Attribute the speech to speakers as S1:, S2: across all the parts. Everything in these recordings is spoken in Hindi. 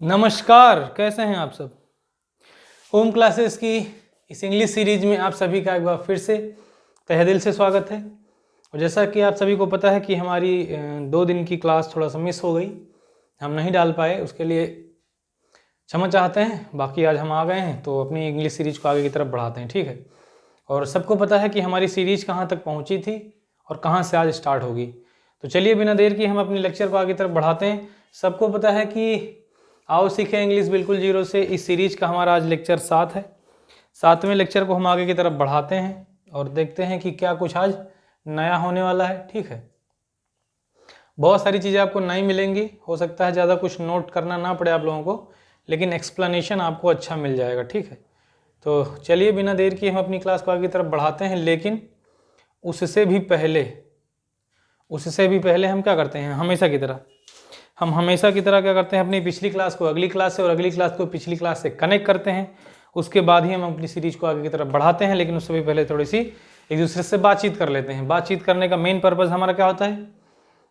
S1: नमस्कार, कैसे हैं आप सब। होम क्लासेस की इस इंग्लिश सीरीज में आप सभी का एक बार फिर से तहे दिल से स्वागत है। और जैसा कि आप सभी को पता है कि हमारी 2 दिन की क्लास थोड़ा सा मिस हो गई, हम नहीं डाल पाए, उसके लिए क्षमा चाहते हैं। बाकी आज हम आ गए हैं तो अपनी इंग्लिश सीरीज को आगे की तरफ बढ़ाते हैं, ठीक है। और सबको पता है कि हमारी सीरीज कहाँ तक पहुँची थी और कहाँ से आज स्टार्ट होगी। तो चलिए बिना देर की हम अपने लेक्चर को आगे तरफ बढ़ाते हैं। सबको पता है कि आओ सीखें इंग्लिश बिल्कुल जीरो से इस सीरीज का हमारा आज लेक्चर 7 है। 7वें लेक्चर को हम आगे की तरफ बढ़ाते हैं और देखते हैं कि क्या कुछ आज नया होने वाला है, ठीक है। बहुत सारी चीज़ें आपको नई मिलेंगी, हो सकता है ज़्यादा कुछ नोट करना ना पड़े आप लोगों को, लेकिन एक्सप्लेनेशन आपको अच्छा मिल जाएगा, ठीक है। तो चलिए बिना देर किए हम अपनी क्लास को आगे की तरफ बढ़ाते हैं, लेकिन उससे भी पहले हम क्या करते हैं, हमेशा की तरह क्या करते हैं, अपनी पिछली क्लास को अगली क्लास से और अगली क्लास को पिछली क्लास से कनेक्ट करते हैं। उसके बाद ही हम अपनी सीरीज को आगे की तरफ बढ़ाते हैं, लेकिन उससे भी पहले थोड़ी सी एक दूसरे से बातचीत कर लेते हैं। बातचीत करने का मेन पर्पज़ हमारा क्या होता है,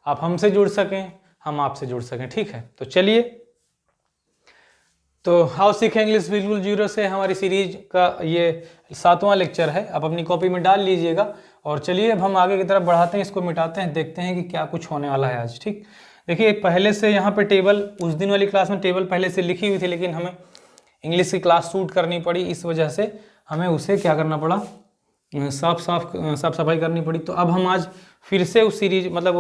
S1: आप हमसे जुड़ सकें, हम आपसे जुड़ सकें, ठीक है। तो चलिए, तो हाउ सीखें इंग्लिश बिल्कुल जीरो से हमारी सीरीज का ये 7वां लेक्चर है। आप अपनी कॉपी में डाल लीजिएगा और चलिए अब हम आगे की तरफ बढ़ाते हैं, इसको मिटाते हैं, देखते हैं कि क्या कुछ होने वाला है आज, ठीक। देखिए पहले से यहाँ पे टेबल, उस दिन वाली क्लास में टेबल पहले से लिखी हुई थी, लेकिन हमें इंग्लिश की क्लास शूट करनी पड़ी, इस वजह से हमें उसे क्या करना पड़ा, साफ सफाई करनी पड़ी। तो अब हम आज फिर से उस सीरीज मतलब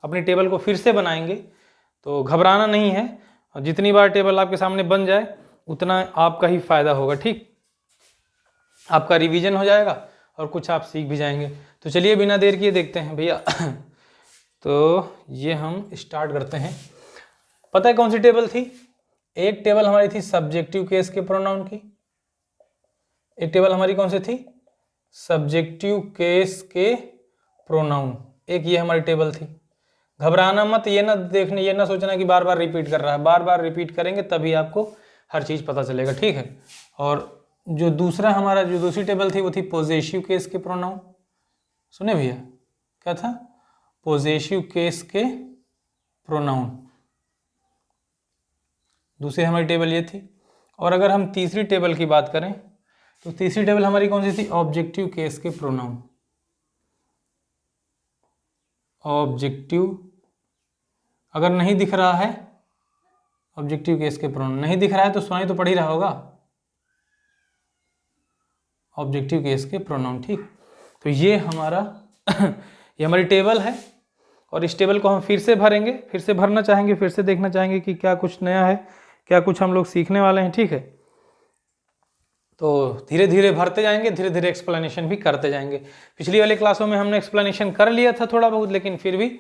S1: अपनी टेबल को फिर से बनाएंगे, तो घबराना नहीं है। जितनी बार टेबल आपके सामने बन जाए उतना आपका ही फायदा होगा, ठीक। आपका रिवीजन हो जाएगा और कुछ आप सीख भी जाएंगे। तो चलिए बिना देर किए देखते हैं भैया। तो ये हम स्टार्ट करते हैं। पता है कौन सी टेबल थी? एक टेबल हमारी थी सब्जेक्टिव केस के प्रोनाउन की। एक टेबल हमारी कौन सी थी? सब्जेक्टिव केस के प्रोनाउन। एक ये हमारी टेबल थी। घबराना मत, ये ना सोचना कि बार बार रिपीट कर रहा है। बार बार रिपीट करेंगे तभी आपको हर चीज़ पता चलेगा, ठीक है। और जो दूसरी टेबल थी वो थी पोजेसिव केस के प्रोनाउन। सुने भैया, क्या था? पोजेसिव केस के प्रोनाउन। दूसरी हमारी टेबल ये थी। और अगर हम तीसरी टेबल की बात करें तो तीसरी टेबल हमारी कौन सी थी? ऑब्जेक्टिव केस के प्रोनाउन। ऑब्जेक्टिव, अगर नहीं दिख रहा है ऑब्जेक्टिव केस के प्रोनाउन, नहीं दिख रहा है तो सुनाई तो पड़ ही रहा होगा, ऑब्जेक्टिव केस के प्रोनाउन, ठीक। तो ये हमारी टेबल है और इस टेबल को हम फिर से भरेंगे, फिर से भरना चाहेंगे, फिर से देखना चाहेंगे कि क्या कुछ नया है, क्या कुछ हम लोग सीखने वाले हैं, ठीक है। तो धीरे धीरे भरते जाएंगे, धीरे धीरे एक्सप्लेनेशन भी करते जाएंगे। पिछली वाली क्लासों में हमने एक्सप्लेनेशन कर लिया था थोड़ा बहुत, लेकिन फिर भी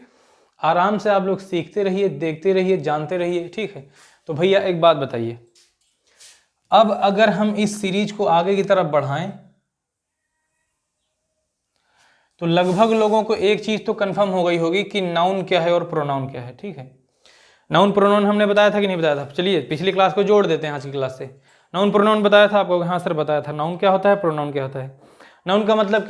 S1: आराम से आप लोग सीखते रहिए, देखते रहिए, जानते रहिए, ठीक है। तो भैया एक बात बताइए, अब अगर हम इस सीरीज को आगे की तरफ बढ़ाएं तो लगभग लोगों को एक चीज तो कंफर्म हो गई होगी कि नाउन क्या है और प्रोनाउन क्या है, ठीक है। नाउन प्रोनाउन हमने बताया था कि नहीं बताया था? चलिए पिछली क्लास को जोड़ देते हैं आज की क्लास से। नाउन प्रोनाउन बताया था आपको? हाँ सर बताया था। नाउन क्या होता है, प्रोनाउन क्या होता है? नाउन का मतलब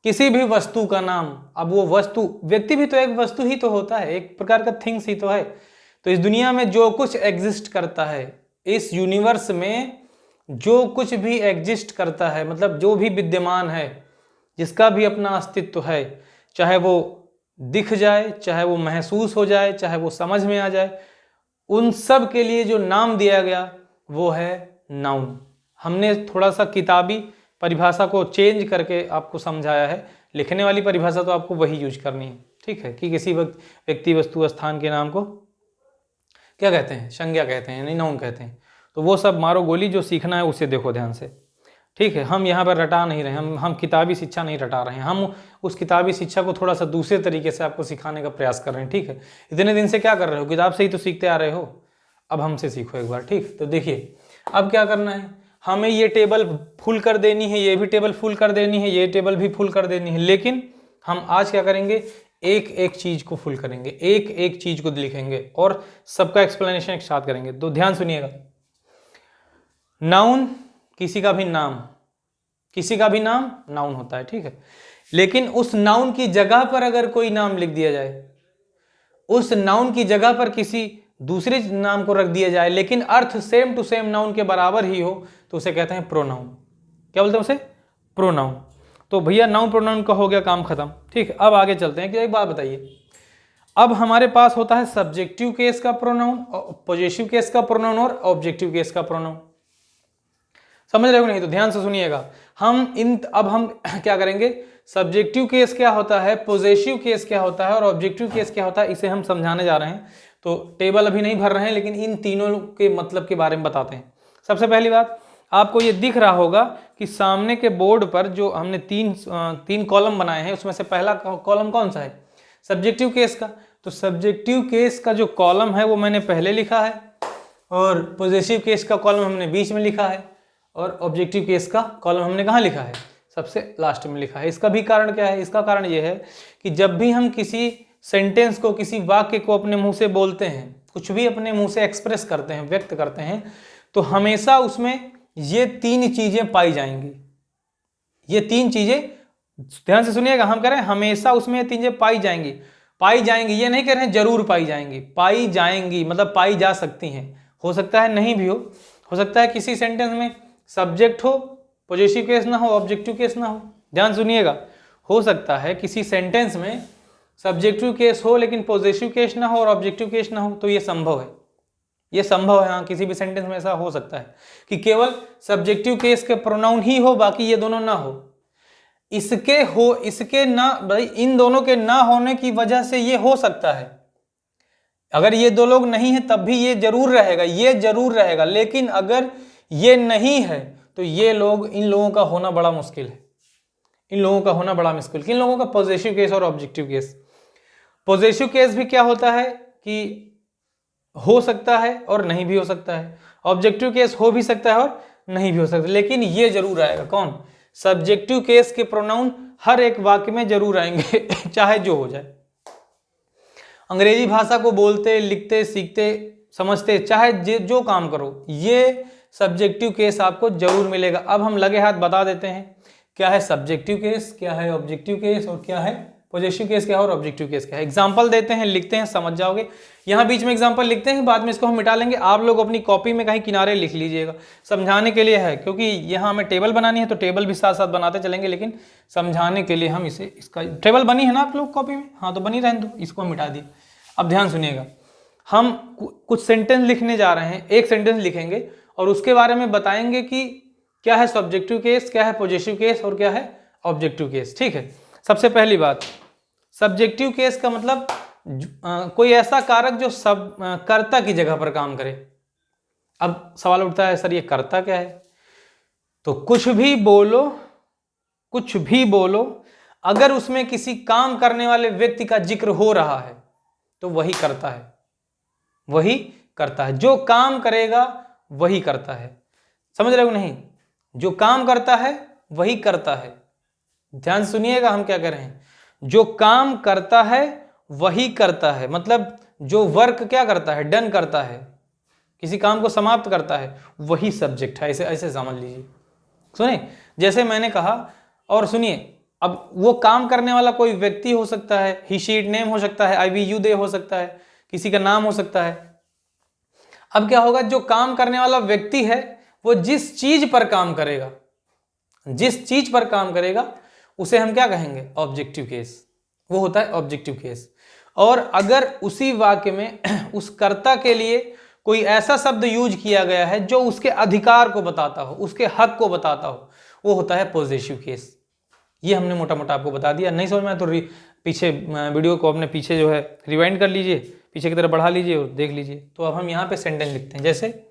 S1: किसी भी वस्तु का नाम। अब वो वस्तु, व्यक्ति भी तो एक वस्तु ही तो होता है, एक प्रकार का थिंग्स ही तो है। तो इस दुनिया में जो कुछ एग्जिस्ट करता है, इस यूनिवर्स में जो कुछ भी एग्जिस्ट करता है, मतलब जो भी विद्यमान है, जिसका भी अपना अस्तित्व है, चाहे वो दिख जाए, चाहे वो महसूस हो जाए, चाहे वो समझ में आ जाए, उन सब के लिए जो नाम दिया गया वो है नाउन। हमने थोड़ा सा किताबी परिभाषा को चेंज करके आपको समझाया है, लिखने वाली परिभाषा तो आपको वही यूज करनी है, ठीक है। कि किसी व्यक्ति, वस्तु, स्थान के नाम को क्या कहते हैं? संज्ञा कहते हैं, नहीं नाउन कहते हैं। तो वो सब मारो गोली, जो सीखना है उसे देखो ध्यान से, ठीक है। हम यहाँ पर रटा नहीं रहे, हम किताबी शिक्षा नहीं रटा रहे हैं, हम उस किताबी शिक्षा को थोड़ा सा दूसरे तरीके से आपको सिखाने का प्रयास कर रहे हैं, ठीक है। इतने दिन से क्या कर रहे हो? किताब से ही तो सीखते आ रहे हो, अब हमसे सीखो एक बार, ठीक। तो देखिए अब क्या करना है, हमें ये टेबल फुल कर देनी है, ये भी टेबल फुल कर देनी है, ये टेबल भी फुल कर देनी है, लेकिन हम आज क्या करेंगे, एक एक चीज को फुल करेंगे, एक एक चीज को लिखेंगे और सबका एक्सप्लेनेशन एक साथ करेंगे। तो ध्यान सुनिएगा, नाउन किसी का भी नाम नाउन होता है, ठीक है। लेकिन उस नाउन की जगह पर अगर कोई नाम लिख दिया जाए, उस नाउन की जगह पर किसी दूसरे नाम को रख दिया जाए लेकिन अर्थ सेम टू सेम नाउन के बराबर ही हो तो उसे कहते हैं प्रोनाउन। क्या बोलते हैं उसे? प्रोनाउन। तो भैया नाउन प्रोनाउन का हो गया काम खत्म। ठीक है, अब आगे चलते हैं कि एक बात बताइए, अब हमारे पास होता है सब्जेक्टिव केस का प्रोनाउन, पॉजेसिव केस का प्रोनाउन और ऑब्जेक्टिव केस का प्रोनाउन। समझ रहे हो नहीं? तो ध्यान से सुनिएगा। अब हम क्या करेंगे, सब्जेक्टिव केस क्या होता है, पॉजेसिव केस क्या होता है और ऑब्जेक्टिव केस क्या होता है, इसे हम समझाने जा रहे हैं। तो टेबल अभी नहीं भर रहे हैं लेकिन इन तीनों के मतलब के बारे में बताते हैं। सबसे पहली बात, आपको ये दिख रहा होगा कि सामने के बोर्ड पर जो हमने तीन कॉलम बनाए हैं उसमें से पहला कॉलम कौन सा है? सब्जेक्टिव केस का। तो सब्जेक्टिव केस का जो कॉलम है वो मैंने पहले लिखा है और पॉजेसिव केस का कॉलम हमने बीच में लिखा है और ऑब्जेक्टिव केस का कॉलम हमने कहाँ लिखा है? सबसे लास्ट में लिखा है। इसका भी कारण क्या है? इसका कारण ये है कि जब भी हम किसी सेंटेंस को, किसी वाक्य को अपने मुंह से बोलते हैं, कुछ भी अपने मुंह से एक्सप्रेस करते हैं, व्यक्त करते हैं, तो हमेशा उसमें ये तीन चीजें पाई जाएंगी। ये तीन चीजें ध्यान से सुनिएगा, हम कह रहे हैं हमेशा उसमें ये तीन चीजें पाई जाएंगी। पाई जाएंगी ये नहीं कह रहे हैं जरूर पाई जाएंगी, पाई जाएंगी मतलब पाई जा सकती हैं। हो सकता है नहीं भी हो सकता है किसी सेंटेंस में सब्जेक्ट हो, पॉजेसिव केस ना हो, ऑब्जेक्टिव केस ना हो। ध्यान सुनिएगा, हो सकता है किसी सेंटेंस में सब्जेक्टिव केस हो लेकिन पॉजेसिव केस ना हो और ऑब्जेक्टिव केस ना हो, तो ये संभव है। ये संभव है, हाँ, किसी भी सेंटेंस में ऐसा हो सकता है कि केवल सब्जेक्टिव केस के प्रोनाउन ही हो, बाकी ये दोनों ना हो। इसके ना भाई, इन दोनों के ना होने की वजह से ये हो सकता है। अगर ये दो लोग नहीं है तब भी ये जरूर रहेगा, ये जरूर रहेगा। लेकिन अगर ये नहीं है तो इन लोगों का होना बड़ा मुश्किल है। इन लोगों का होना बड़ा मुश्किल। किन लोगों का? पॉजेसिव केस और ऑब्जेक्टिव केस। पॉजेसिव केस भी क्या होता है कि हो सकता है और नहीं भी हो सकता है। ऑब्जेक्टिव केस हो भी सकता है और नहीं भी हो सकता है, लेकिन ये जरूर आएगा। कौन? सब्जेक्टिव केस के प्रोनाउन हर एक वाक्य में जरूर आएंगे चाहे जो हो जाए। अंग्रेजी भाषा को बोलते, लिखते, सीखते, समझते, चाहे जो काम करो, ये सब्जेक्टिव केस आपको जरूर मिलेगा। अब हम लगे हाथ बता देते हैं क्या है सब्जेक्टिव केस, क्या है ऑब्जेक्टिव केस और क्या है पॉजेसिव केस, क्या है और ऑब्जेक्टिव केस क्या है। एग्जाम्पल देते हैं, लिखते हैं, समझ जाओगे। यहाँ बीच में एग्जाम्पल लिखते हैं, बाद में इसको हम मिटा लेंगे। आप लोग अपनी कॉपी में कहीं किनारे लिख लीजिएगा, समझाने के लिए है, क्योंकि यहाँ हमें टेबल बनानी है तो टेबल भी साथ साथ बनाते चलेंगे, लेकिन समझाने के लिए हम इसका टेबल बनी है ना आप लोग कॉपी में? हाँ, तो बनी रहने दो, इसको मिटा दिए। अब ध्यान सुनिएगा, हम कुछ सेंटेंस लिखने जा रहे हैं। एक सेंटेंस लिखेंगे और उसके बारे में बताएंगे कि क्या है सब्जेक्टिव केस, क्या है पॉजेसिव केस और क्या है ऑब्जेक्टिव केस। ठीक है, सबसे पहली बात, सब्जेक्टिव केस का मतलब कोई ऐसा कारक जो कर्ता की जगह पर काम करे। अब सवाल उठता है, सर ये कर्ता क्या है? तो कुछ भी बोलो, अगर उसमें किसी काम करने वाले व्यक्ति का जिक्र हो रहा है तो वही कर्ता है। वही करता है, जो काम करेगा वही करता है। समझ रहे हो नहीं? जो काम करता है वही करता है। ध्यान सुनिएगा, हम क्या कर रहे हैं, जो काम करता है वही करता है, मतलब जो वर्क क्या करता है, डन करता है, किसी काम को समाप्त करता है, वही सब्जेक्ट है। ऐसे समझ लीजिए। सुने, जैसे मैंने कहा, और सुनिए, अब वो काम करने वाला कोई व्यक्ति हो सकता है, ही शी इट नेम हो सकता है, आई वी यू दे हो सकता है, किसी का नाम हो सकता है। अब क्या होगा, जो काम करने वाला व्यक्ति है वो जिस चीज पर काम करेगा उसे हम क्या कहेंगे? Objective case. वो होता है ऑब्जेक्टिव केस। और अगर उसी वाक्य में उस कर्ता के लिए कोई ऐसा शब्द यूज किया गया है जो उसके अधिकार को बताता हो, उसके हक को बताता हो, वो होता है पॉजेसिव केस। ये हमने मोटा मोटा आपको बता दिया। नहीं समझ में तो पीछे वीडियो को अपने पीछे जो है रिवाइंड कर लीजिए, पीछे की तरफ बढ़ा लीजिए और देख लीजिए। तो अब हम यहाँ पे सेंटेंस लिखते हैं, जैसे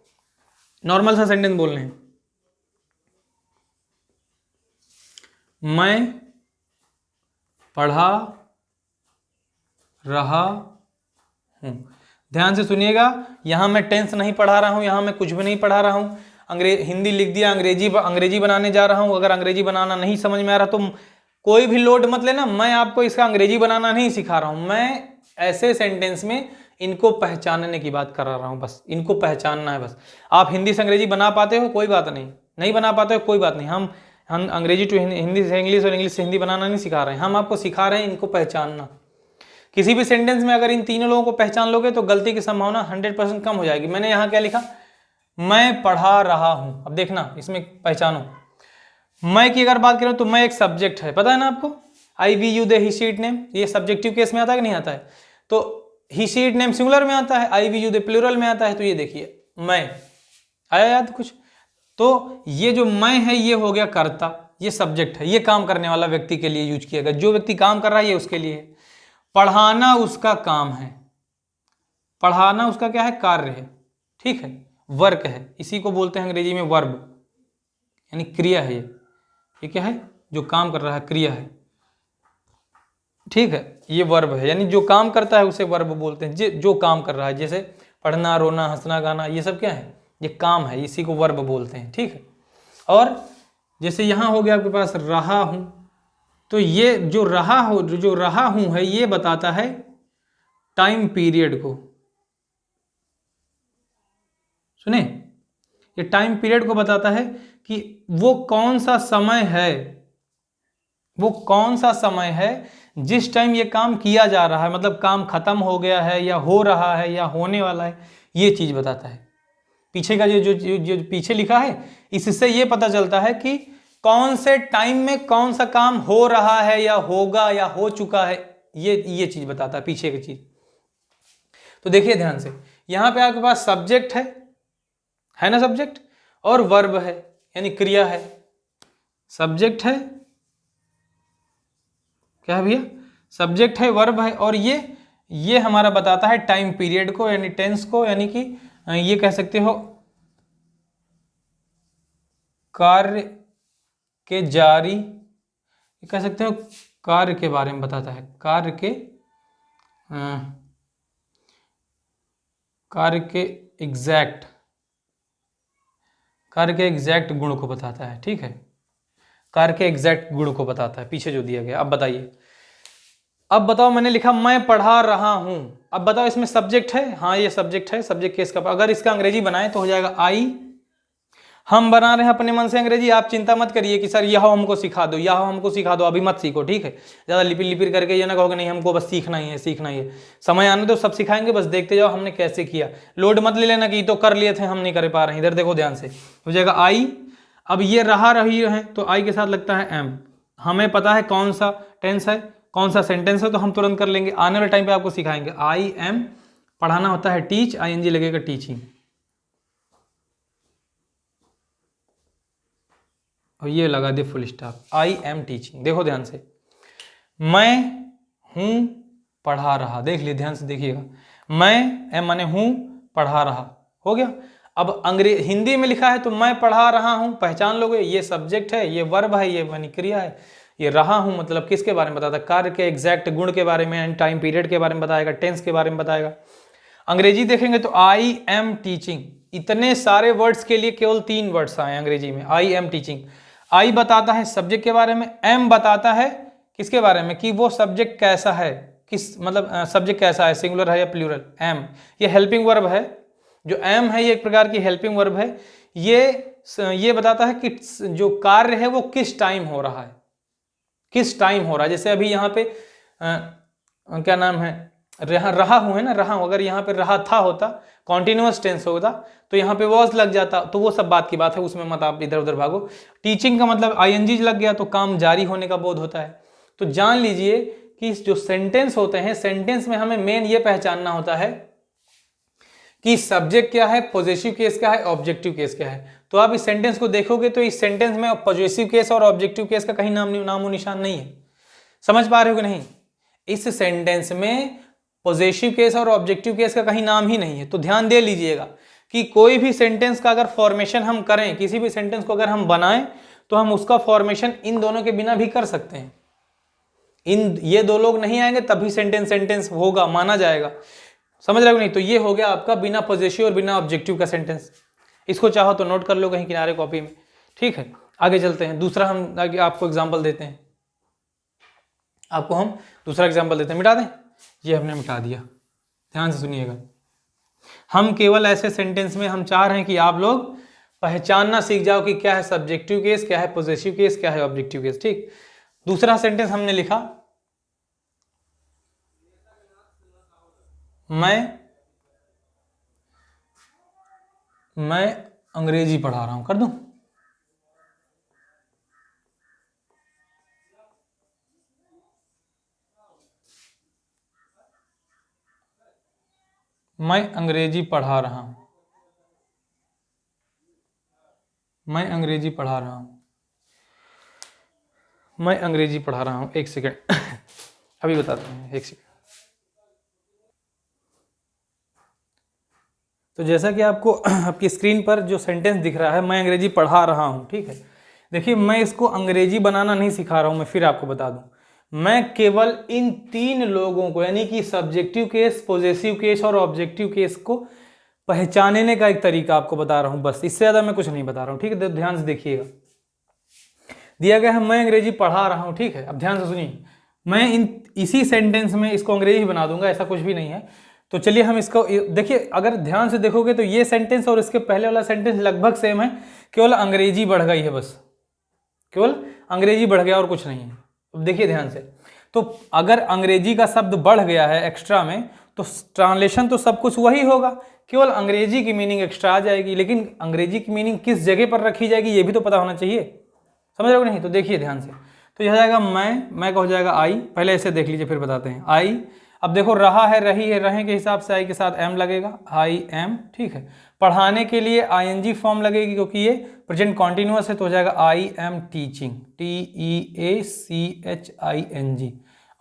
S1: नॉर्मल सा सेंटेंस बोल रहे हैं, मैं पढ़ा रहा हूं। ध्यान से सुनिएगा, यहां मैं टेंस नहीं पढ़ा रहा हूं, यहां मैं कुछ भी नहीं पढ़ा रहा हूं। हिंदी लिख दिया, अंग्रेजी बनाने जा रहा हूं। अगर अंग्रेजी बनाना नहीं समझ में आ रहा तो कोई भी लोड मत लेना, मैं आपको इसका अंग्रेजी बनाना नहीं सिखा रहा हूं। मैं ऐसे सेंटेंस में इनको पहचानने की बात कर रहा हूं, बस इनको पहचानना है। बस आप हिंदी से अंग्रेजी बना पाते हो कोई बात नहीं बना पाते हो कोई बात नहीं। हम अंग्रेजी टू हिंदी से इंग्लिश और इंग्लिश से हिंदी बनाना नहीं सिखा रहे हैं, हम आपको सिखा रहे हैं इनको पहचानना। किसी भी सेंटेंस में अगर इन तीनों लोगों को पहचान लोगे तो गलती की संभावना 100% कम हो जाएगी। मैंने यहाँ क्या लिखा, मैं पढ़ा रहा हूं। अब देखना इसमें पहचानो, मैं की अगर बात करूं तो मैं एक सब्जेक्ट है, पता है ना आपको, I we you they he she it name, ये सब्जेक्टिव केस में आता है कि नहीं आता है। तो he she it name singular में आता है, I we you they plural में आता है। तो ये देखिए मैं, आया याद कुछ। तो ये जो मैं है ये हो गया कर्ता, ये सब्जेक्ट है, ये काम करने वाला व्यक्ति के लिए यूज किया गया, जो व्यक्ति काम कर रहा है ये उसके लिए है। पढ़ाना उसका काम है, पढ़ाना उसका क्या है, कार्य है, ठीक है, वर्क है, इसी को बोलते हैं अंग्रेजी में वर्ब, यानी क्रिया है। ये क्या है, जो काम कर रहा है, क्रिया है, ठीक है, ये वर्ब है, यानी जो काम करता है उसे वर्ब बोलते हैं, जो काम कर रहा है। जैसे पढ़ना, रोना, हंसना, गाना, ये सब क्या है, ये काम है, इसी को वर्ब बोलते हैं, ठीक है। और जैसे यहां हो गया आपके पास रहा हूं, तो ये जो रहा हूं है ये बताता है टाइम पीरियड को, सुने, ये टाइम पीरियड को बताता है कि वो कौन सा समय है, वो कौन सा समय है जिस टाइम ये काम किया जा रहा है, मतलब काम खत्म हो गया है या हो रहा है या होने वाला है, ये चीज बताता है। पीछे का जो पीछे लिखा है, इससे ये पता चलता है कि कौन से टाइम में कौन सा काम हो रहा है या होगा या हो चुका है, ये चीज बताता है, पीछे की चीज। तो देखिए ध्यान से, यहां पे आपके पास सब्जेक्ट है ना, सब्जेक्ट, और वर्ब है यानी क्रिया है। सब्जेक्ट है, क्या है भैया, सब्जेक्ट है, वर्ब है, और ये हमारा बताता है टाइम पीरियड को, यानी टेंस को, यानी कि ये कह सकते हो कार्य के जारी, कह सकते हो कार्य के बारे में बताता है, कार्य के एग्जैक्ट गुण को बताता है, ठीक है, कार्य के एग्जैक्ट गुण को बताता है, पीछे जो दिया गया। अब बताइए, अब बताओ, मैंने लिखा मैं पढ़ा रहा हूं, अब बताओ इसमें सब्जेक्ट है, हाँ ये सब्जेक्ट है, सब्जेक्ट केस का, अगर इसका अंग्रेजी बनाए तो हो जाएगा आई। हम बना रहे हैं अपने मन से अंग्रेजी, आप चिंता मत करिए कि सर यह हमको सिखा दो, यह हमको सिखा दो, अभी मत सीखो, ठीक है, ज़्यादा लिपिर लिपिर करके ये ना कहोगे नहीं हमको बस सीखना ही है, समय आने दो सब सिखाएंगे, बस देखते जाओ हमने कैसे किया, लोड मत ले लेना कि तो कर लिए थे हम नहीं कर पा रहे हैं। इधर देखो ध्यान से, हो जाएगा आई। अब ये रही है तो आई के साथ लगता है एम, हमें पता है कौन सा टेंस है, कौन सा सेंटेंस है, तो हम तुरंत कर लेंगे, आने वाले टाइम पे आपको सिखाएंगे। आई एम, पढ़ाना होता है टीच, आईएनजी लगेगा टीचिंग, और ये लगा दे full stop, I am teaching. देखो ध्यान से, मैं हूं पढ़ा रहा, देख लिए ध्यान से देखिएगा, मैं एम माने हूं, पढ़ा रहा, हो गया। अब हिंदी में लिखा है तो मैं पढ़ा रहा हूं, पहचान लोगे, ये सब्जेक्ट है, ये वर्ब है, ये मानी क्रिया है, ये रहा हूं मतलब किसके बारे में बताता है, कार्य के एग्जैक्ट गुण के बारे में, टाइम पीरियड के बारे में बताएगा, टेंस के बारे में बताएगा। अंग्रेजी देखेंगे तो आई एम टीचिंग, इतने सारे वर्ड्स के लिए केवल 3 वर्ड्स आए अंग्रेजी में, आई एम टीचिंग। आई बताता है सब्जेक्ट के बारे में, एम बताता है किसके बारे में, कि वो सब्जेक्ट कैसा है, किस मतलब सब्जेक्ट कैसा है, सिंगुलर है या प्लूरल। एम ये हेल्पिंग वर्ब है, जो एम है ये एक प्रकार की हेल्पिंग वर्ब है, ये बताता है कि जो कार्य है वो किस टाइम हो रहा है, किस टाइम हो रहा है। जैसे अभी यहाँ पे क्या नाम है, रहा हूं है ना, रहा हूं, अगर यहाँ पे रहा था होता, कॉन्टिन्यूअस टेंस होता तो यहाँ पे वॉज लग जाता, तो वो सब बात की बात है, उसमें मत आप इधर उधर भागो। टीचिंग का मतलब आईएनजी लग गया तो काम जारी होने का बोध होता है। तो जान लीजिए कि जो सेंटेंस होते हैं, सेंटेंस में हमें मेन ये पहचानना होता है कि सब्जेक्ट क्या है, पॉजेसिव केस क्या है, ऑब्जेक्टिव केस क्या है। तो आप इस सेंटेंस को देखोगे तो इस सेंटेंस में पॉजेसिव केस और ऑब्जेक्टिव केस का कहीं नामो निशान नहीं है, समझ पा रहे हो कि नहीं। इस सेंटेंस में पॉजेसिव केस और ऑब्जेक्टिव केस का कहीं नाम ही नहीं है। तो ध्यान दे लीजिएगा कि कोई भी सेंटेंस का अगर फॉर्मेशन हम करें, किसी भी सेंटेंस को अगर हम बनाएं तो हम उसका फॉर्मेशन इन दोनों के बिना भी कर सकते हैं। ये दो लोग नहीं आएंगे तभी सेंटेंस होगा, माना जाएगा, समझ रहे हो नहीं। तो ये हो गया आपका बिना पॉजेसिव और बिना ऑब्जेक्टिव का सेंटेंस। इसको चाहो तो नोट कर लो कहीं किनारे कॉपी में, ठीक है। आगे चलते हैं, दूसरा हम आगे आपको एग्जाम्पल देते हैं, आपको हम दूसरा एग्जाम्पल देते हैं। मिटा दें, ये हमने मिटा दिया, ध्यान से सुनिएगा। हम केवल ऐसे सेंटेंस में हम चाह रहे हैं कि आप लोग पहचानना सीख जाओ कि क्या है सब्जेक्टिव केस, क्या है पॉजेसिव केस, क्या है ऑब्जेक्टिव केस, ठीक। दूसरा सेंटेंस हमने लिखा, मैं अंग्रेजी पढ़ा रहा हूं, कर दूं? मैं अंग्रेजी पढ़ा रहा हूं, मैं अंग्रेजी पढ़ा रहा हूं, मैं अंग्रेजी पढ़ा रहा हूं। एक सेकेंड अभी बताते हैं, एक सेकेंड। तो जैसा कि आपको आपकी स्क्रीन पर जो सेंटेंस दिख रहा है, मैं अंग्रेजी पढ़ा रहा हूं, ठीक है। देखिए, मैं इसको अंग्रेजी बनाना नहीं सिखा रहा हूं, मैं फिर आपको बता दूं। मैं केवल इन 3 लोगों को, यानी कि सब्जेक्टिव केस, पॉजेसिव केस और ऑब्जेक्टिव केस को पहचानने का एक तरीका आपको बता रहा हूं, बस। इससे ज्यादा मैं कुछ नहीं बता रहा हूं, ठीक है। ध्यान से देखिएगा, दिया गया है मैं अंग्रेजी पढ़ा रहा हूं, ठीक है। अब ध्यान से सुनिए, मैं इसी सेंटेंस में इसको अंग्रेजी बना दूंगा, ऐसा कुछ भी नहीं है। तो चलिए हम इसको देखिए, अगर ध्यान से देखोगे तो ये सेंटेंस और इसके पहले वाला सेंटेंस लगभग सेम है, केवल अंग्रेजी बढ़ गई है, बस केवल अंग्रेजी बढ़ गया और कुछ नहीं है। अब देखिए ध्यान से, तो अगर अंग्रेजी का शब्द बढ़ गया है एक्स्ट्रा में, तो ट्रांसलेशन तो सब कुछ वही होगा, केवल अंग्रेजी की मीनिंग एक्स्ट्रा आ जाएगी। लेकिन अंग्रेजी की मीनिंग किस जगह पर रखी जाएगी ये भी तो पता होना चाहिए, समझ रहे हो नहीं? तो देखिए ध्यान से, तो यह जाएगा मैं का हो जाएगा आई, पहले ऐसे देख लीजिए फिर बताते हैं। आई, अब देखो रहा है, रही है, रहे के हिसाब से आई के साथ एम लगेगा, आई एम, ठीक है। पढ़ाने के लिए आईएनजी फॉर्म लगेगी क्योंकि ये प्रेजेंट कॉन्टिन्यूअस है, तो हो जाएगा आई am teaching, TEACHING,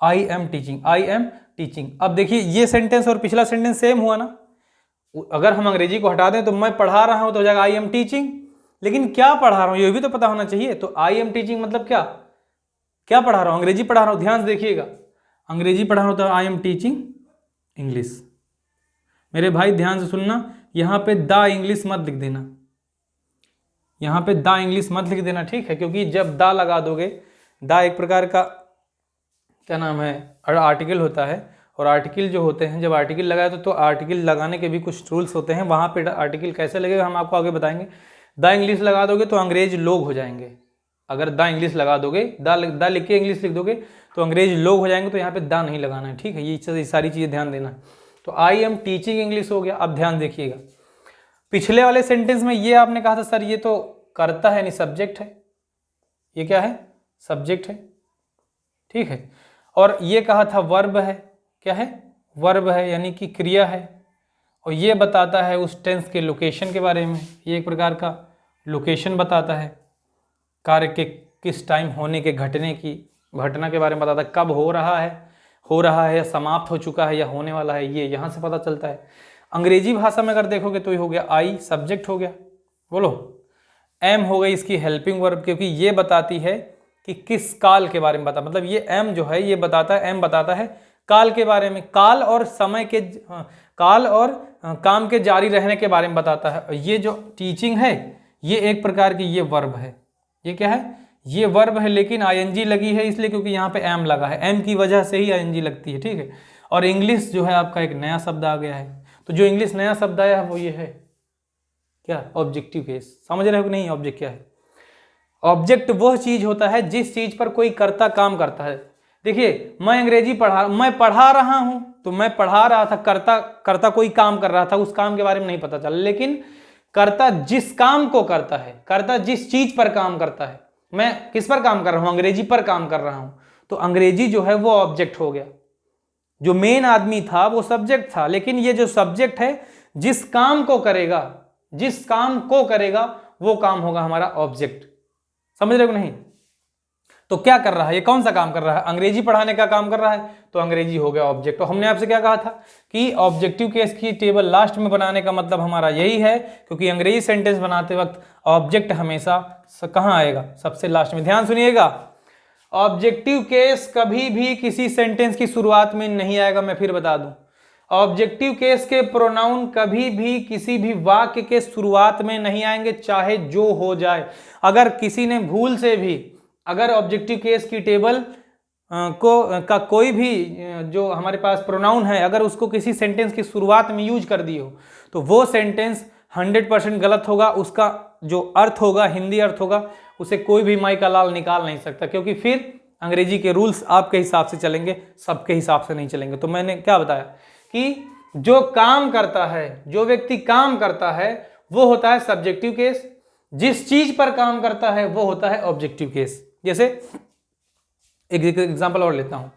S1: I am teaching, I am teaching. अब देखिए ये सेंटेंस और पिछला सेंटेंस सेम हुआ ना। अगर हम अंग्रेजी को हटा दें तो मैं पढ़ा रहा हूं तो हो जाएगा आई एम टीचिंग, लेकिन क्या पढ़ा रहा हूं ये भी तो पता होना चाहिए। तो आई एम टीचिंग मतलब क्या क्या पढ़ा रहा हूं? अंग्रेजी पढ़ा रहा हूं। ध्यान से देखिएगा, अंग्रेजी पढ़ा रहा हूं तो आई एम टीचिंग इंग्लिश। मेरे भाई ध्यान से सुनना, यहां पे द इंग्लिश मत लिख देना, यहां पे द इंग्लिश मत लिख देना, ठीक है। क्योंकि जब द लगा दोगे, द एक प्रकार का क्या नाम है, आर्टिकल होता है, और आर्टिकल जो होते हैं, जब आर्टिकल लगाए तो आर्टिकल लगाने के भी कुछ रूल्स होते हैं। वहां पे आर्टिकल कैसे लगेगा हम आपको आगे बताएंगे। द इंग्लिश लगा दोगे तो अंग्रेज लोग हो जाएंगे। अगर द इंग्लिश लगा दोगे, द लिख के इंग्लिश लिख दोगे तो अंग्रेज लोग हो जाएंगे, तो यहाँ पे द नहीं लगाना है, ठीक है। ये सारी चीज़ें ध्यान देना है। तो आई एम टीचिंग इंग्लिश हो गया। अब ध्यान देखिएगा, पिछले वाले सेंटेंस में ये आपने कहा था सर ये तो करता है, यानी सब्जेक्ट है, ये क्या है, सब्जेक्ट है, ठीक है। और ये कहा था वर्ब है, क्या है, वर्ब है, यानी कि क्रिया है। और ये बताता है उस टेंस के लोकेशन के बारे में, ये एक प्रकार का लोकेशन बताता है, कार्य के किस टाइम होने के, घटने की घटना के बारे में बताता है, कब हो रहा है या समाप्त हो चुका है या होने वाला है, ये यहाँ से पता चलता है। अंग्रेजी भाषा में अगर देखोगे तो ये हो गया आई, सब्जेक्ट हो गया, बोलो। एम हो गई इसकी हेल्पिंग वर्ब, क्योंकि ये बताती है कि किस काल के बारे में बता, मतलब ये एम जो है ये बताता है, एम बताता है काल के बारे में, काल और समय के, काल और काम के जारी रहने के बारे में बताता है। ये जो टीचिंग है ये एक प्रकार की ये वर्ब है, ये क्या है, ये वर्ब है, लेकिन आईएनजी लगी है इसलिए क्योंकि यहाँ पे एम लगा है, एम की वजह से ही आईएनजी लगती है, ठीक है। और इंग्लिश जो है आपका एक नया शब्द आ गया है, तो जो इंग्लिश नया शब्द आया है वो ये है क्या, ऑब्जेक्टिव केस। समझ रहे हो कि नहीं ऑब्जेक्ट क्या है? ऑब्जेक्ट वह चीज होता है जिस चीज पर कोई कर्ता काम करता है। देखिए मैं अंग्रेजी मैं पढ़ा रहा हूं, तो मैं पढ़ा रहा था, कर्ता कोई काम कर रहा था, उस काम के बारे में नहीं पता चला, लेकिन कर्ता जिस काम को करता है, कर्ता जिस चीज पर काम करता है, मैं किस पर काम कर रहा हूं, अंग्रेजी पर काम कर रहा हूं, तो अंग्रेजी जो है वो ऑब्जेक्ट हो गया। जो मेन आदमी था वो सब्जेक्ट था, लेकिन ये जो सब्जेक्ट है जिस काम को करेगा, जिस काम को करेगा वो काम होगा हमारा ऑब्जेक्ट। समझ रहे हो नहीं? तो क्या कर रहा है, ये कौन सा काम कर रहा है, अंग्रेजी पढ़ाने का काम कर रहा है, तो अंग्रेजी हो गया ऑब्जेक्ट। तो हमने आपसे क्या कहा था कि ऑब्जेक्टिव केस की टेबल लास्ट में बनाने का मतलब हमारा यही है, क्योंकि अंग्रेजी सेंटेंस बनाते वक्त ऑब्जेक्ट हमेशा कहां आएगा, सबसे लास्ट में। ध्यान सुनिएगा, ऑब्जेक्टिव केस कभी भी किसी सेंटेंस की शुरुआत में नहीं आएगा, मैं फिर बता दूं। ऑब्जेक्टिव केस के प्रोनाउन कभी भी किसी भी वाक्य के शुरुआत में नहीं आएंगे, चाहे जो हो जाए। अगर किसी ने भूल से भी, अगर ऑब्जेक्टिव केस की टेबल का कोई भी जो हमारे पास प्रोनाउन है, अगर उसको किसी सेंटेंस की शुरुआत में यूज कर दिए हो, तो वो सेंटेंस 100% गलत होगा। उसका जो अर्थ होगा, हिंदी अर्थ होगा, उसे कोई भी माई का लाल निकाल नहीं सकता, क्योंकि फिर अंग्रेजी के रूल्स आपके हिसाब से चलेंगे, सबके हिसाब से नहीं चलेंगे। तो मैंने क्या बताया कि जो काम करता है, जो व्यक्ति काम करता है वो होता है सब्जेक्टिव केस, जिस चीज पर काम करता है वो होता है ऑब्जेक्टिव केस। जैसे एक एग्जांपल और लेता हूं,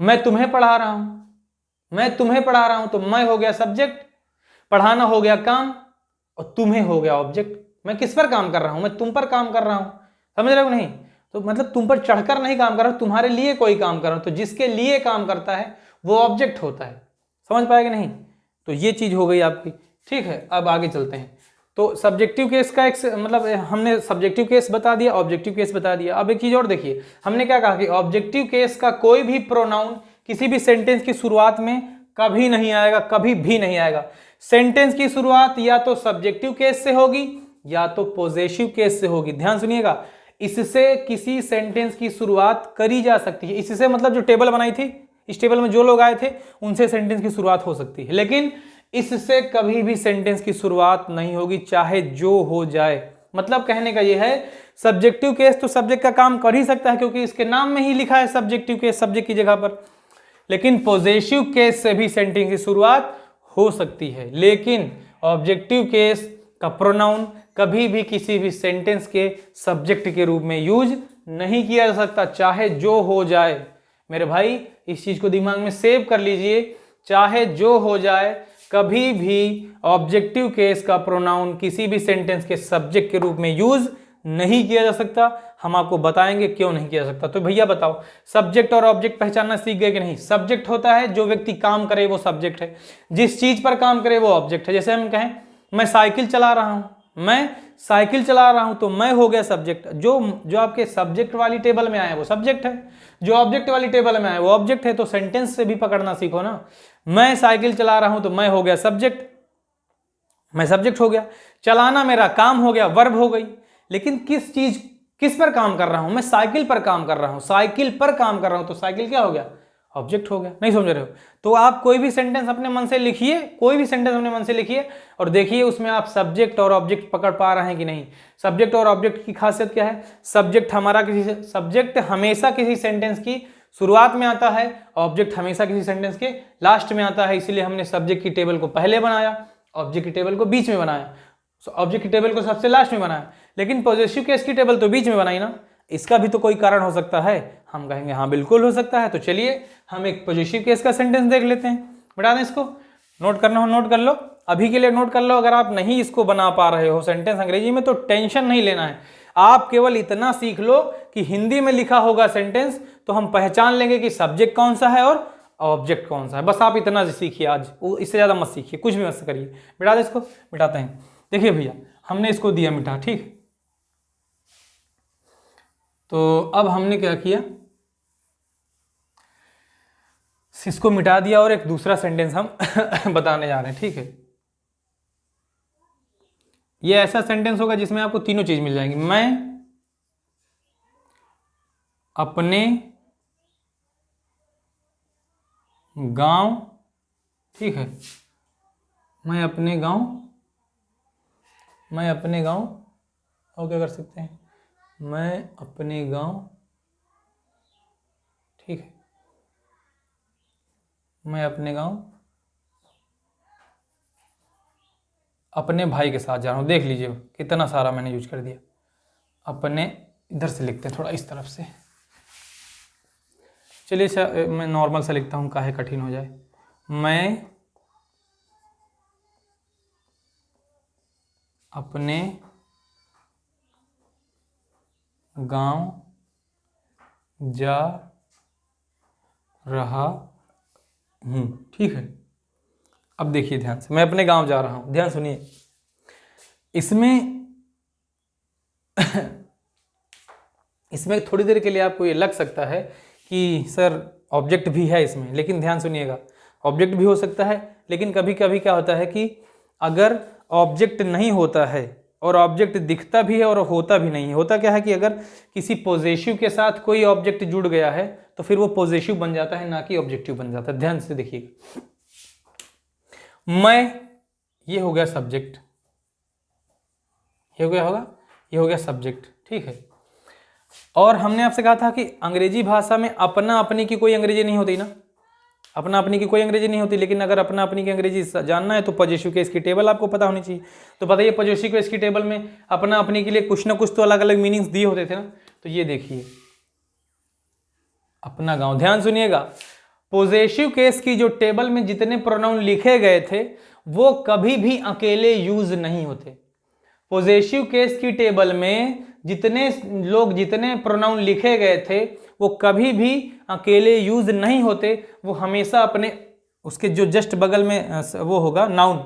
S1: मैं तुम्हें पढ़ा रहा हूं, मैं तुम्हें पढ़ा रहा हूं तो मैं हो गया सब्जेक्ट, पढ़ाना हो गया काम, और तुम्हें हो गया ऑब्जेक्ट। मैं किस पर काम कर रहा हूं? मैं तुम पर काम कर रहा हूं, समझ रहे हो नहीं? तो मतलब तुम पर चढ़कर नहीं काम कर रहा हूं, तुम्हारे लिए कोई काम कर रहा हूं, तो जिसके लिए काम करता है वो ऑब्जेक्ट होता है। समझ पाएगा नहीं? तो ये चीज हो गई आपकी, ठीक है। अब आगे चलते हैं। तो सब्जेक्टिव केस का एक मतलब हमने सब्जेक्टिव केस बता दिया, ऑब्जेक्टिव केस बता दिया। अब एक चीज और देखिए, हमने क्या कहा कि ऑब्जेक्टिव केस का कोई भी प्रोनाउन किसी भी सेंटेंस की शुरुआत में कभी नहीं आएगा, कभी भी नहीं आएगा। सेंटेंस की शुरुआत या तो सब्जेक्टिव केस से होगी या तो पॉजेसिव केस से होगी। ध्यान सुनिएगा, इससे किसी सेंटेंस की शुरुआत करी जा सकती है। इससे मतलब जो टेबल बनाई थी, इस टेबल में जो लोग आए थे उनसे सेंटेंस की शुरुआत हो सकती है, लेकिन इससे कभी भी सेंटेंस की शुरुआत नहीं होगी, चाहे जो हो जाए। मतलब कहने का यह है, सब्जेक्टिव केस तो सब्जेक्ट का काम कर ही सकता है क्योंकि इसके नाम में ही लिखा है सब्जेक्टिव केस, सब्जेक्ट की जगह पर। लेकिन पॉजेसिव केस से भी सेंटेंस की शुरुआत हो सकती है, लेकिन ऑब्जेक्टिव केस का प्रोनाउन कभी भी किसी भी सेंटेंस के सब्जेक्ट के रूप में यूज नहीं किया जा सकता, चाहे जो हो जाए। मेरे भाई इस चीज को दिमाग में सेव कर लीजिए, चाहे जो हो जाए, कभी भी ऑब्जेक्टिव केस का प्रोनाउन किसी भी सेंटेंस के सब्जेक्ट के रूप में यूज नहीं किया जा सकता। हम आपको बताएंगे क्यों नहीं किया जा सकता। तो भैया बताओ, सब्जेक्ट और ऑब्जेक्ट पहचानना सीख गए कि नहीं? सब्जेक्ट होता है जो व्यक्ति काम करे वो सब्जेक्ट है, जिस चीज पर काम करे वो ऑब्जेक्ट है। जैसे हम कहें मैं साइकिल चला रहा हूं, मैं साइकिल चला रहा हूं तो मैं हो गया सब्जेक्ट। जो आपके सब्जेक्ट वाली टेबल में आए वो सब्जेक्ट है, जो ऑब्जेक्ट वाली टेबल में आए वो ऑब्जेक्ट है। तो सेंटेंस से भी पकड़ना सीखो ना। मैं साइकिल चला रहा हूं तो मैं हो गया सब्जेक्ट, मैं सब्जेक्ट हो गया। चलाना मेरा काम हो गया, वर्ब हो गई। लेकिन किस पर काम कर रहा हूं? मैं साइकिल पर काम कर रहा हूं, साइकिल पर काम कर रहा हूं, तो साइकिल क्या हो गया? ऑब्जेक्ट हो गया। नहीं समझ रहे हो? तो आप कोई भी सेंटेंस अपने मन से लिखिए, कोई भी सेंटेंस अपने मन से लिखिए और देखिए उसमें आप सब्जेक्ट और ऑब्जेक्ट पकड़ पा रहे हैं कि नहीं। सब्जेक्ट और ऑब्जेक्ट की खासियत क्या है? सब्जेक्ट हमेशा किसी सेंटेंस की शुरुआत में आता है, ऑब्जेक्ट हमेशा किसी सेंटेंस के लास्ट में आता है। इसीलिए हमने सब्जेक्ट की टेबल को पहले बनाया, ऑब्जेक्ट की टेबल को बीच में बनाया, ऑब्जेक्ट की टेबल को सबसे लास्ट में बनाया। लेकिन पॉजेसिव केस की टेबल तो बीच में बनाई ना। इसका भी तो कोई कारण हो सकता है। हम कहेंगे हाँ बिल्कुल हो सकता है। तो चलिए हम एक पॉजिटिव केस का सेंटेंस देख लेते हैं। बता दें, इसको नोट करना हो नोट कर लो, अभी के लिए नोट कर लो। अगर आप नहीं इसको बना पा रहे हो सेंटेंस अंग्रेजी में तो टेंशन नहीं लेना है। आप केवल इतना सीख लो कि हिंदी में लिखा होगा सेंटेंस तो हम पहचान लेंगे कि सब्जेक्ट कौन सा है और ऑब्जेक्ट कौन सा है। बस आप इतना सीखिए आज, इससे ज्यादा मत सीखिए, कुछ भी मत करिए। बिठा दे इसको, बिठाते हैं। देखिए भैया हमने इसको दिया मिटा, ठीक। तो अब हमने क्या किया, इसको मिटा दिया और एक दूसरा सेंटेंस हम बताने जा रहे हैं, ठीक है। ये ऐसा सेंटेंस होगा जिसमें आपको तीनों चीज मिल जाएंगी। मैं अपने गांव, ठीक है, मैं अपने गांव और क्या कर सकते हैं, मैं अपने गांव, ठीक है, मैं अपने गांव अपने भाई के साथ जा रहा हूं। देख लीजिए कितना सारा मैंने यूज कर दिया। अपने, इधर से लिखते हैं थोड़ा इस तरफ से। चलिए मैं नॉर्मल से लिखता हूं, काहे कठिन हो जाए। मैं अपने गांव जा रहा हूं, ठीक है। अब देखिए ध्यान से, मैं अपने गांव जा रहा हूं, ध्यान सुनिए। इसमें थोड़ी देर के लिए आपको ये लग सकता है कि सर ऑब्जेक्ट भी है इसमें, लेकिन ध्यान सुनिएगा, ऑब्जेक्ट भी हो सकता है। लेकिन कभी कभी क्या होता है कि अगर ऑब्जेक्ट नहीं होता है और ऑब्जेक्ट दिखता भी है और होता भी नहीं है। होता क्या है कि अगर किसी पॉजेसिव के साथ कोई ऑब्जेक्ट जुड़ गया है तो फिर वो पॉजेसिव बन जाता है, ना कि ऑब्जेक्टिव बन जाता है। ध्यान से देखिएगा, मैं, ये हो गया सब्जेक्ट, ये हो गया सब्जेक्ट, ठीक है। और हमने आपसे कहा था कि अंग्रेजी भाषा में अपना अपने की कोई अंग्रेजी नहीं होती ना, अपना अपनी की कोई अंग्रेजी नहीं होती, लेकिन अगर अपना अपनी की अंग्रेजी जानना है तो पॉजिटिव केस की टेबल आपको पता होनी चाहिए। तो बताइए पॉजिटिव केस की टेबल में अपना अपनी के लिए कुछ ना कुछ तो अलग अलग मीनिंग्स दिए होते थे ना। तो ये देखिए अपना गांव, ध्यान सुनिएगा, पॉजिटिव केस की जो टेबल में जितने प्रोनाउन लिखे गए थे वो कभी भी अकेले यूज नहीं होते। पॉजिटिव केस की टेबल में जितने प्रोनाउन लिखे गए थे वो कभी भी अकेले यूज नहीं होते, वो हमेशा अपने उसके जो जस्ट बगल में वो होगा नाउन,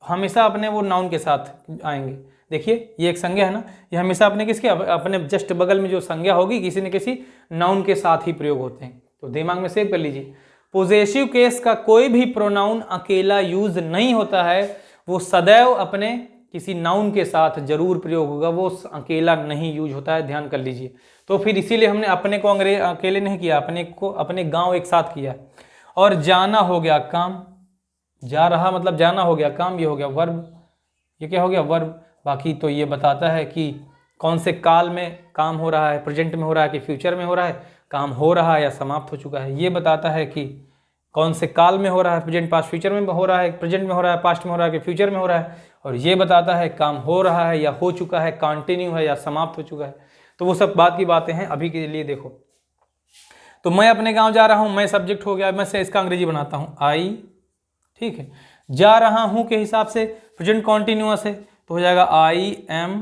S1: हमेशा अपने वो नाउन के साथ आएंगे। देखिए ये एक संज्ञा है ना, ये हमेशा अपने किसके अपने जस्ट बगल में जो संज्ञा होगी किसी न किसी नाउन के साथ ही प्रयोग होते हैं। तो दिमाग में सेव कर लीजिए, पॉजिटिव केस का कोई भी प्रोनाउन अकेला यूज नहीं होता है, वो सदैव अपने किसी नाउन के साथ जरूर प्रयोग होगा, वो अकेला नहीं यूज होता है, ध्यान कर लीजिए। तो फिर इसीलिए हमने अपने को अकेले नहीं किया, अपने को अपने गांव एक साथ किया। और जाना हो गया काम, जा रहा मतलब जाना हो गया, काम ये हो गया वर्ब, ये क्या हो गया वर्ब। बाकी तो ये बताता है कि कौन से काल में काम हो रहा है, प्रेजेंट में हो रहा है कि फ्यूचर में हो रहा है, काम हो रहा है या समाप्त हो चुका है। ये बताता है कि कौन से काल में हो रहा है, प्रेजेंट पास्ट फ्यूचर में हो रहा है, प्रेजेंट में हो रहा है, पास्ट में हो रहा है कि फ्यूचर में हो रहा है। और ये बताता है काम हो रहा है या हो चुका है, कंटिन्यू है या समाप्त हो चुका है। तो वो सब बात की बातें हैं। अभी के लिए देखो, तो मैं अपने गांव जा रहा हूं, मैं सब्जेक्ट हो गया, मैं से इसका अंग्रेजी बनाता हूं आई, ठीक है। जा रहा हूं के हिसाब से प्रेजेंट कॉन्टिन्यूअस है तो हो जाएगा आई एम,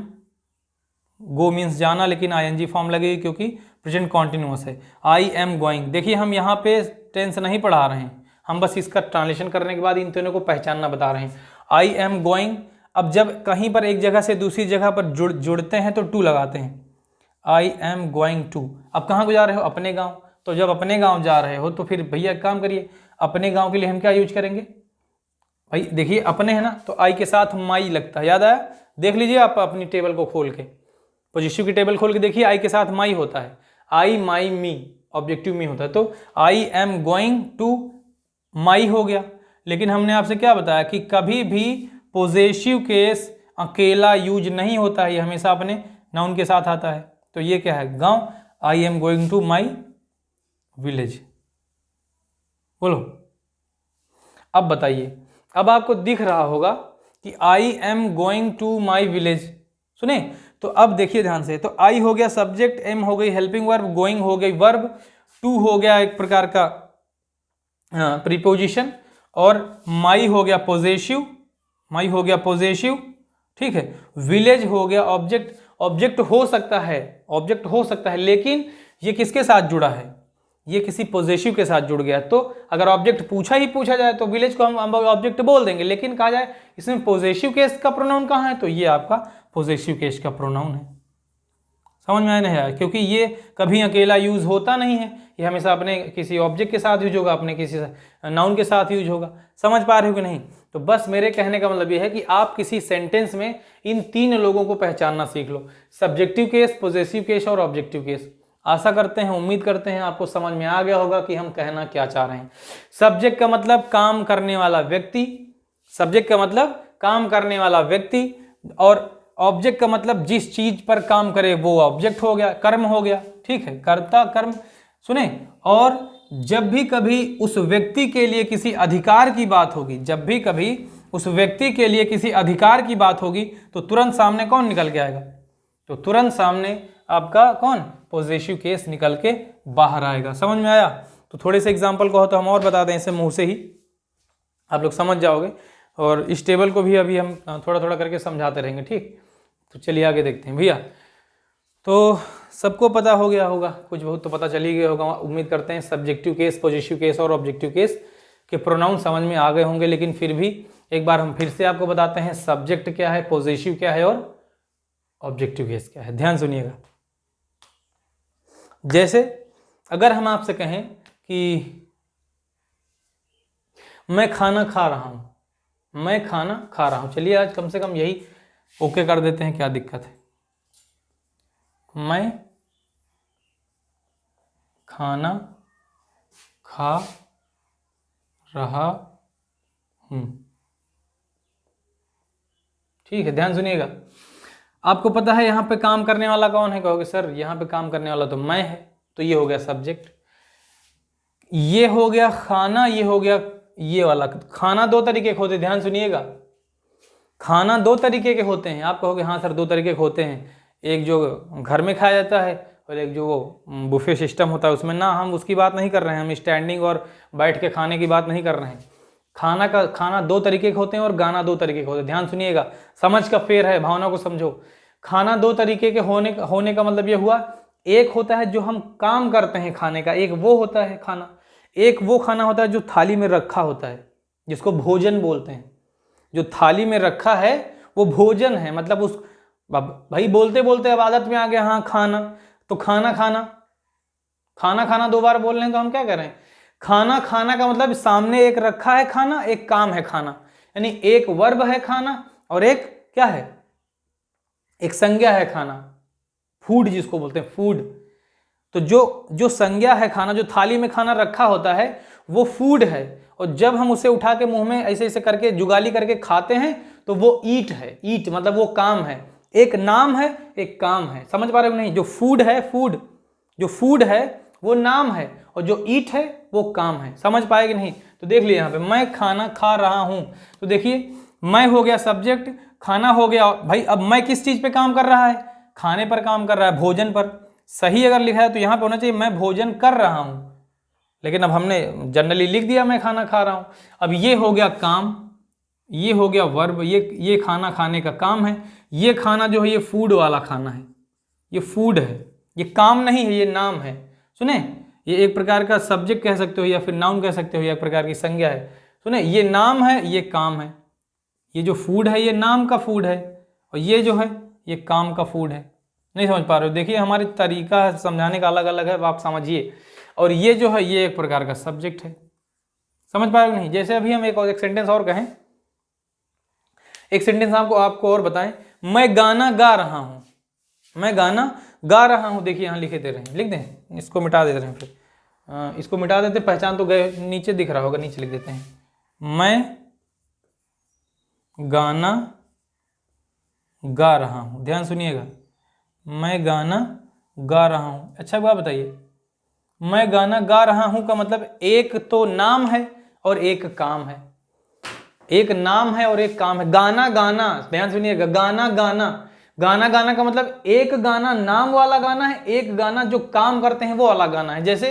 S1: गो मीन्स जाना, लेकिन आईएनजी फॉर्म लगेगी क्योंकि प्रेजेंट कॉन्टिन्यूअस है। आई एम गोइंग, देखिए हम यहाँ पे टेंस नहीं पढ़ा रहे हैं, हम बस इसका ट्रांसलेशन करने के बाद इन तीनों को पहचानना बता रहे हैं। आई एम गोइंग, अब जब कहीं पर एक जगह से दूसरी जगह पर जुड़ते हैं तो टू लगाते हैं, आई एम गोइंग टू। अब कहाँ को जा रहे हो, अपने गाँव, तो जब अपने गाँव जा रहे हो तो फिर भैया काम करिए, अपने गाँव के लिए हम क्या यूज करेंगे भाई, देखिए अपने है ना, तो आई के साथ माई लगता है, याद आया, देख लीजिए आप अपनी टेबल को खोल के, पॉजिटिव की टेबल खोल के देखिए, आई के साथ माई होता है, आई माई मी, ऑब्जेक्टिव मी होता है। तो I am going to my हो गया। लेकिन हमने आपसे क्या बताया कि कभी भी पॉजिटिव केस अकेला यूज नहीं होता है, ये हमेशा अपने नाउन के साथ आता है। तो ये क्या है, गांव, I am going to my village. बोलो अब बताइए, अब आपको दिख रहा होगा कि I am going to my village, सुने। तो अब देखिए ध्यान से, तो आई हो गया सब्जेक्ट, एम हो गई हेल्पिंग वर्ब, गोइंग हो गई वर्ब, टू हो गया एक प्रकार का प्रीपोजिशन, और माई हो गया पॉजेसिव, माई हो गया पॉजेसिव, ठीक है। विलेज हो गया ऑब्जेक्ट, ऑब्जेक्ट हो सकता है, ऑब्जेक्ट हो सकता है, लेकिन ये किसके साथ जुड़ा है, ये किसी पॉजेसिव के साथ जुड़ गया। तो अगर ऑब्जेक्ट पूछा जाए तो विलेज को हम ऑब्जेक्ट बोल देंगे, लेकिन कहा जाए इसमें पॉजेसिव केस का प्रोनाउन कहाँ है, तो ये आपका पॉजेसिव केस का प्रोनाउन है। समझ में आया नहीं आया, क्योंकि ये कभी अकेला यूज होता नहीं है, ये हमेशा अपने किसी ऑब्जेक्ट के साथ यूज होगा, अपने किसी नाउन के साथ यूज होगा। समझ पा रहे हो कि नहीं। तो बस मेरे कहने का मतलब ये है कि आप किसी सेंटेंस में इन तीन लोगों को पहचानना सीख लो, सब्जेक्टिव केस, पॉजेसिव केस और ऑब्जेक्टिव केस। आशा करते हैं, उम्मीद करते हैं आपको समझ में आ गया होगा कि हम कहना क्या चाह रहे हैं। सब्जेक्ट का मतलब काम करने वाला व्यक्ति, सब्जेक्ट का मतलब काम करने वाला व्यक्ति, और ऑब्जेक्ट का मतलब जिस चीज पर काम करे वो ऑब्जेक्ट हो गया, कर्म हो गया, ठीक है, कर्ता कर्म। सुने, और जब भी कभी उस व्यक्ति के लिए किसी अधिकार की बात होगी, जब भी कभी उस व्यक्ति के लिए किसी अधिकार की बात होगी तो तुरंत सामने कौन निकल के आएगा, तो तुरंत सामने आपका कौन, पॉजिटिव केस निकल के बाहर आएगा। समझ में आया। तो थोड़े से एग्जांपल को हो तो हम और बता दें, इसे मुंह से ही आप लोग समझ जाओगे, और इस टेबल को भी अभी हम थोड़ा थोड़ा करके समझाते रहेंगे, ठीक। तो चलिए आगे देखते हैं भैया। तो सबको पता हो गया होगा, कुछ बहुत तो पता चल ही गया होगा, उम्मीद करते हैं। सब्जेक्टिव केस, पॉजिटिव केस और ऑब्जेक्टिव केस के प्रोनाउन समझ में आ गए होंगे, लेकिन फिर भी एक बार हम फिर से आपको बताते हैं सब्जेक्ट क्या है, पॉजिटिव क्या है और ऑब्जेक्टिव केस क्या है। ध्यान सुनिएगा। जैसे अगर हम आपसे कहें कि मैं खाना खा रहा हूं, मैं खाना खा रहा हूं, चलिए आज कम से कम यही ओके कर देते हैं, क्या दिक्कत है। मैं खाना खा रहा हूं, ठीक है। ध्यान सुनिएगा, आपको पता है यहां पे काम करने वाला कौन है, कहोगे सर यहां पे काम करने वाला तो मैं है, तो ये हो गया सब्जेक्ट। ये हो गया खाना, ये हो गया ये वाला। खाना दो तरीके के होते हैं, ध्यान सुनिएगा। खाना दो तरीके के होते हैं। आप कहोगे हाँ सर दो तरीके के होते हैं, एक जो घर में खाया जाता है और एक जो वो बुफे सिस्टम होता है उसमें। ना, हम उसकी बात नहीं कर रहे हैं, हम स्टैंडिंग और बैठ के खाने की बात नहीं कर रहे हैं। खाना दो तरीके के होते हैं और गाना दो तरीके के होते हैं। ध्यान सुनिएगा, समझ का फेर है, भावना को समझो। खाना दो तरीके के होने का मतलब ये हुआ, एक होता है जो हम काम करते हैं खाने का, एक वो होता है खाना। एक वो खाना होता है जो थाली में रखा होता है, जिसको भोजन बोलते हैं। जो थाली में रखा है वो भोजन है, मतलब उस भाई बोलते बोलते अब आदत में आ गया, हाँ खाना, तो खाना खाना खाना खाना दो बार बोल रहे हैं तो हम क्या कर रहे हैं? खाना खाना का मतलब सामने एक रखा है खाना, एक काम है खाना, यानी एक वर्ब है खाना और एक क्या है? एक संज्ञा है खाना, फूड जिसको बोलते हैं फूड। तो जो संज्ञा है खाना, जो थाली में खाना रखा होता है वो फूड है, और जब हम उसे उठा के मुंह में ऐसे ऐसे करके जुगाली करके खाते हैं तो वो ईट है। ईट मतलब वो काम है, एक नाम है एक काम है। समझ पा रहे हो नहीं? जो फूड है, जो फूड है वो नाम है और जो ईट है वो काम है। समझ पाए कि नहीं? तो देख लिया यहाँ पे, मैं खाना खा रहा हूं, तो देखिए मैं हो गया सब्जेक्ट, खाना हो गया भाई। अब मैं किस चीज पे काम कर रहा है? खाने पर काम कर रहा है, भोजन पर। सही अगर लिखा है तो यहाँ पे होना चाहिए मैं भोजन कर रहा हूं, लेकिन अब हमने जनरली लिख दिया मैं खाना खा रहा हूं। अब ये हो गया काम, ये हो गया वर्ब, ये खाना खाने का काम है। ये खाना जो है ये फूड वाला खाना है, ये फूड है, ये काम नहीं है, ये नाम है। सुने, ये एक प्रकार का सब्जेक्ट कह सकते हो या फिर नाउन कह सकते हो, या एक प्रकार की संज्ञा है। सुने, ये नाम है ये काम है। ये जो फूड है ये नाम का फूड है, और ये जो है ये काम का फूड है। नहीं समझ पा रहे हो? देखिए हमारे तरीका समझाने का अलग अलग है, आप समझिए। और ये जो है ये एक प्रकार का सब्जेक्ट है। समझ पा रहे हो नहीं? जैसे अभी हम एक सेंटेंस और कहें, एक सेंटेंस आपको और बताएं, मैं गाना गा रहा हूं, मैं गाना गा रहा हूं। देखिए यहां लिखे दे रहे हैं, लिख दें, इसको मिटा देते हैं फिर, इसको मिटा देते, पहचान तो गए, नीचे दिख रहा होगा, नीचे लिख देते हैं, मैं गाना गा रहा हूं। ध्यान सुनिएगा, मैं गाना गा रहा हूं। अच्छा बात बताइए, मैं गाना गा रहा हूं का मतलब एक तो नाम है और एक काम है। एक नाम है और एक काम है। गाना गाना, ध्यान सुनिएगा, गाना गाना, गाना गाना का मतलब एक गाना नाम वाला गाना है, एक गाना जो काम करते हैं वो वाला गाना है। जैसे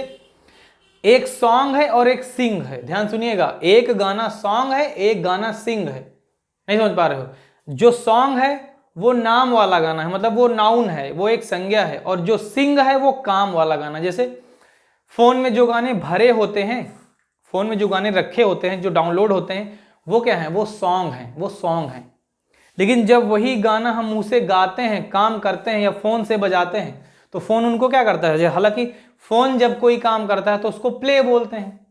S1: एक सॉन्ग है और एक सिंग है। ध्यान सुनिएगा, एक गाना सॉन्ग है, एक गाना सिंग है। नहीं समझ पा रहे हो? जो सॉन्ग है वो नाम वाला गाना है, मतलब वो नाउन है, वो एक संज्ञा है, और जो सिंग है वो काम वाला गाना। जैसे फोन में जो गाने भरे होते हैं, फोन में जो गाने रखे होते हैं, जो डाउनलोड होते हैं, वो क्या है? वो सॉन्ग है, वो सॉन्ग है। लेकिन जब वही गाना हम मुंह से गाते हैं, काम करते हैं या फोन से बजाते हैं, तो फोन उनको क्या करता है? हालांकि फोन जब कोई काम करता है तो उसको प्ले बोलते हैं।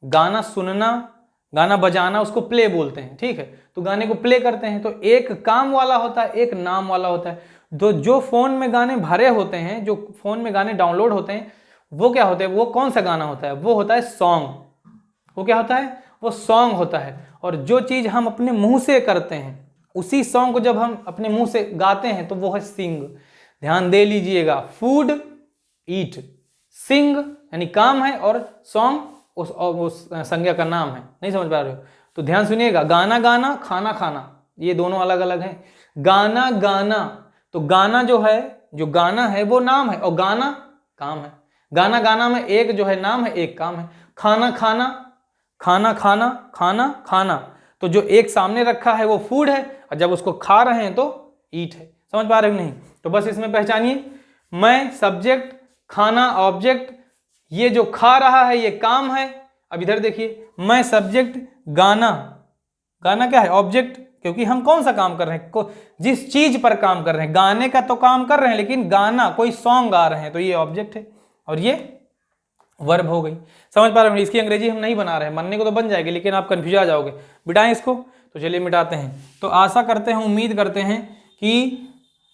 S1: गाना सुनना, गाना बजाना, उसको प्ले बोलते हैं, ठीक है? तो गाने को प्ले करते हैं। तो एक काम वाला होता है, एक नाम वाला होता है। तो जो फोन में गाने भरे होते हैं, जो फोन में गाने डाउनलोड होते हैं, वो क्या होते हैं? वो कौन सा गाना होता है? वो होता है सॉन्ग। वो क्या होता है? वो सॉन्ग होता है। और जो चीज हम अपने मुंह से करते हैं, उसी सॉन्ग को जब हम अपने मुंह से गाते हैं तो वो है सिंग। ध्यान दे लीजिएगा, फूड ईट, सिंग यानी काम है, और सॉन्ग उस संज्ञा का नाम है। नहीं समझ पा रहे हो? तो ध्यान सुनिएगा, गाना गाना, खाना खाना, ये दोनों अलग अलग हैं। गाना गाना, तो गाना जो है, जो गाना है वो नाम है और गाना काम है। गाना गाना में एक जो है नाम है, एक काम है। खाना खाना, खाना खाना, खाना खाना, तो जो एक सामने रखा है वो फूड है, और जब उसको खा रहे हैं तो ईट है। समझ पा रहे हो नहीं? तो बस इसमें पहचानिए, मैं सब्जेक्ट, खाना ऑब्जेक्ट, ये जो खा रहा है ये काम है। अब इधर देखिए, मैं सब्जेक्ट, गाना, गाना क्या है? ऑब्जेक्ट, क्योंकि हम कौन सा काम कर रहे हैं? जिस चीज पर काम कर रहे हैं, गाने का तो काम कर रहे हैं, लेकिन गाना कोई सॉन्ग गा रहे हैं तो ये ऑब्जेक्ट है, और ये वर्ब हो गई। समझ पा रहे हैं? इसकी अंग्रेजी हम नहीं बना रहे हैं, बनने को तो बन जाएगी, लेकिन आप कंफ्यूज आ जाओगे। मिटाएं इसको, तो चलिए मिटाते हैं। तो आशा करते हैं, उम्मीद करते हैं कि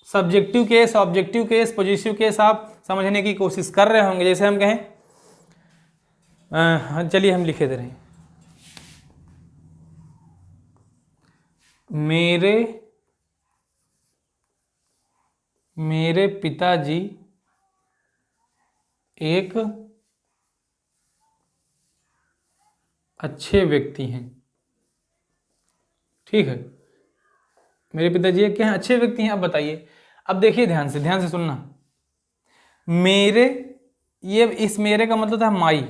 S1: subjective case, objective case, positive case आप समझने की कोशिश कर रहे होंगे। जैसे हम कहें, चलिए हम लिखे दे रहे हैं, मेरे पिताजी एक अच्छे व्यक्ति हैं, ठीक है। मेरे पिताजी क्या हैं, अच्छे व्यक्ति हैं। अब बताइए, अब देखिए ध्यान से सुनना। मेरे, ये इस मेरे का मतलब था माई,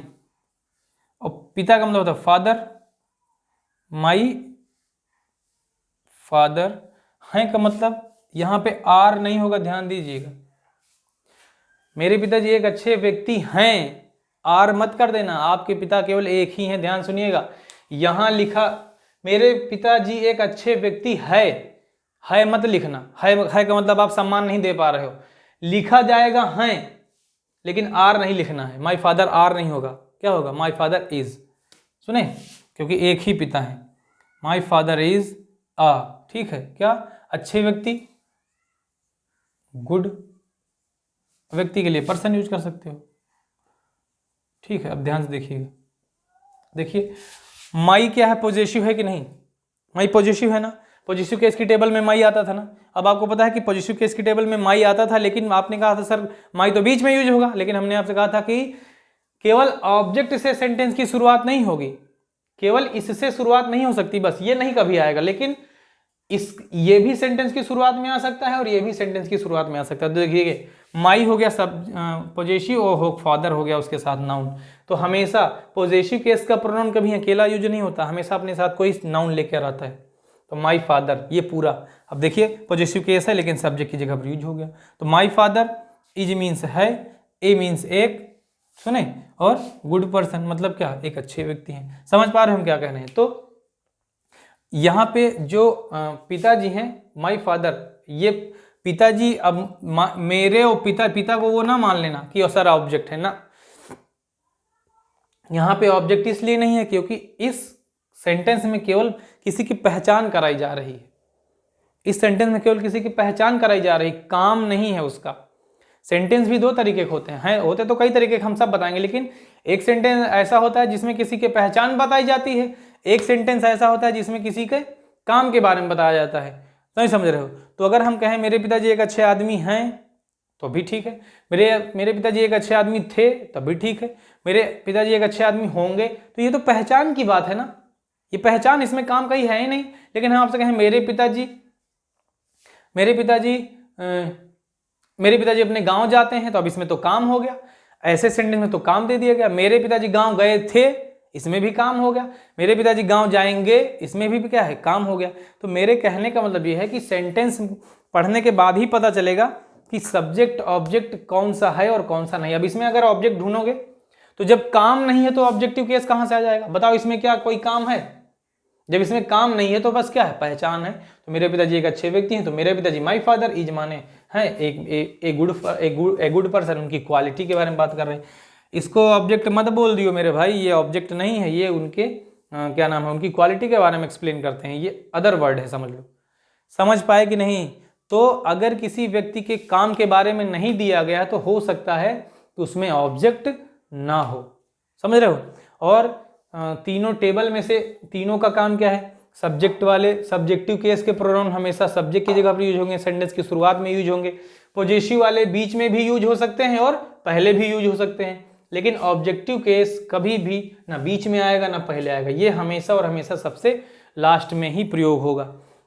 S1: और पिता का मतलब होता फादर। माई फादर हैं का मतलब यहां पे आर नहीं होगा, ध्यान दीजिएगा। मेरे पिताजी एक अच्छे व्यक्ति हैं, आर मत कर देना, आपके पिता केवल एक ही हैं, ध्यान सुनिएगा। यहां लिखा मेरे पिताजी एक अच्छे व्यक्ति है मत लिखना, है का मतलब आप सम्मान नहीं दे पा रहे हो। लिखा जाएगा हैं, लेकिन आर नहीं लिखना है। माई फादर आर नहीं होगा, क्या होगा, माई फादर इज। सुने, क्योंकि एक ही पिता है। माई फादर इज आ, ठीक है। क्या, अच्छे व्यक्ति, गुड व्यक्ति के लिए पर्सन यूज कर सकते हो, ठीक है। अब ध्यान से देखिएगा, देखिए माई क्या है, पॉजिटिव है कि नहीं, माई पॉजिटिव है ना। पॉजिटिव केस की टेबल में माई आता था ना। अब आपको पता है कि पॉजिटिव केस की टेबल में माई आता था, लेकिन आपने कहा था सर माई तो बीच में यूज होगा, लेकिन हमने आपसे कहा था कि केवल ऑब्जेक्ट से सेंटेंस की शुरुआत नहीं होगी, केवल इससे शुरुआत नहीं हो सकती, बस ये नहीं कभी आएगा। लेकिन ये भी सेंटेंस की शुरुआत में आ सकता है और ये भी सेंटेंस की शुरुआत में आ सकता है। तो देखिए माई हो गया सब पॉजेसिव, और फादर हो गया उसके साथ नाउन। तो हमेशा पॉजेसिव केस का प्रोनाउन कभी अकेला यूज नहीं होता, हमेशा अपने साथ कोई नाउन लेकर आता है। तो माई फादर ये पूरा, अब देखिए पॉजेसिव केस है लेकिन सब्जेक्ट की जगह पर यूज हो गया। तो माई फादर, इज मीन्स है, ए मीन्स एक, सुने, और गुड पर्सन मतलब क्या, एक अच्छे व्यक्ति हैं। समझ पा रहे हम क्या कह रहे हैं। तो यहाँ पे जो पिताजी हैं, माई फादर, ये पिताजी, अब मेरे और पिता को वो ना मान लेना कि सर ऑब्जेक्ट है ना। यहाँ पे ऑब्जेक्ट इसलिए नहीं है क्योंकि इस सेंटेंस में केवल किसी की पहचान कराई जा रही है। इस सेंटेंस में केवल किसी की पहचान कराई जा रही, काम नहीं है उसका। सेंटेंस भी दो तरीके के होते हैं, होते तो कई तरीके के हम सब बताएंगे, लेकिन एक सेंटेंस ऐसा होता है जिसमें किसी की पहचान बताई जाती है, एक सेंटेंस ऐसा होता है जिसमें किसी के काम के बारे में बताया जाता है। नहीं समझ रहे हो। तो अगर हम कहें मेरे पिताजी एक अच्छे आदमी हैं तो भी ठीक है, मेरे पिताजी एक अच्छे आदमी थे तब भी ठीक है, मेरे पिताजी एक अच्छे आदमी होंगे, तो ये तो पहचान की बात है ना, ये पहचान, इसमें काम कहीं है ही नहीं। लेकिन हम आपसे कहें मेरे पिताजी अपने गांव जाते हैं, तो अब इसमें तो काम हो गया, ऐसे सेंटेंस में तो काम दे दिया गया। मेरे पिताजी गांव गए थे, इसमें भी काम हो गया। मेरे पिताजी गांव जाएंगे, इसमें भी क्या है, काम हो गया। तो मेरे कहने का मतलब यह है कि सेंटेंस पढ़ने के बाद ही पता चलेगा कि सब्जेक्ट ऑब्जेक्ट कौन सा है और कौन सा नहीं। अब इसमें अगर ऑब्जेक्ट ढूंढोगे तो जब काम नहीं है तो ऑब्जेक्टिव केस कहां से आ जाएगा, बताओ। इसमें क्या कोई काम है? जब इसमें काम नहीं है तो बस क्या है, पहचान है। तो मेरे पिताजी एक अच्छे व्यक्ति हैं, तो मेरे पिताजी माई फादर, इज माने हैं एक गुड पर्सन, उनकी क्वालिटी के बारे में बात कर रहे हैं। इसको ऑब्जेक्ट मत बोल दियो मेरे भाई, ये ऑब्जेक्ट नहीं है, ये उनके क्या नाम है, उनकी क्वालिटी के बारे में एक्सप्लेन करते हैं, ये अदर वर्ड है, समझ लो। समझ पाए कि नहीं? तो अगर किसी व्यक्ति के काम के बारे में नहीं दिया गया तो हो सकता है कि उसमें ऑब्जेक्ट ना हो, समझ रहे हो। और तीनों टेबल में से तीनों का काम क्या है, सब्जेक्ट वाले, सब्जेक्टिव केस के प्रोनाउन हमेशा सब्जेक्ट की जगह पर यूज होंगे, सेंटेंस की शुरुआत में यूज होंगे। पॉजेसिव वाले बीच में भी यूज हो सकते हैं और पहले भी यूज हो सकते हैं, लेकिन ऑब्जेक्टिव केस कभी भी ना बीच में आएगा ना पहले आएगा, ये हमेशा और हमेशा सबसे लास्ट में ही प्रयोग होगा।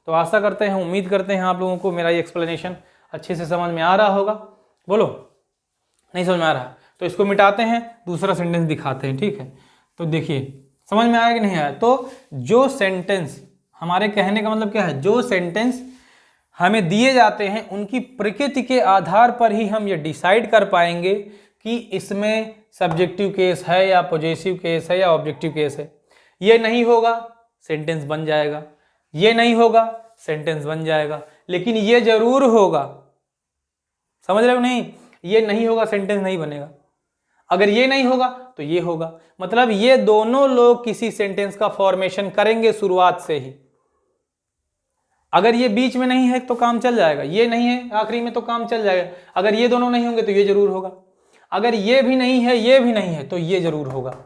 S1: तो आशा करते हैं, उम्मीद करते हैं आप लोगों को मेरा ये एक्सप्लेनेशन अच्छे से समझ में आ रहा होगा। बोलो, नहीं समझ में आ रहा तो इसको मिटाते हैं, दूसरा सेंटेंस दिखाते हैं, ठीक है। तो देखिए समझ में आया कि नहीं आया। तो जो सेंटेंस, हमारे कहने का मतलब क्या है, जो सेंटेंस हमें दिए जाते हैं उनकी प्रकृति के आधार पर ही हम ये डिसाइड कर पाएंगे कि इसमें सब्जेक्टिव केस है या पॉजेसिव केस है या ऑब्जेक्टिव केस है। ये नहीं होगा सेंटेंस बन जाएगा, ये नहीं होगा सेंटेंस बन जाएगा, लेकिन ये जरूर होगा, समझ रहे हो नहीं? ये नहीं होगा सेंटेंस नहीं बनेगा, अगर ये नहीं होगा तो ये होगा, मतलब ये दोनों लोग किसी सेंटेंस का फॉर्मेशन करेंगे शुरुआत से ही। अगर ये बीच में नहीं है तो काम चल जाएगा, ये नहीं है आखिरी में तो काम चल जाएगा। अगर ये दोनों नहीं होंगे तो ये जरूर होगा, अगर ये भी नहीं है ये भी नहीं है तो ये जरूर होगा।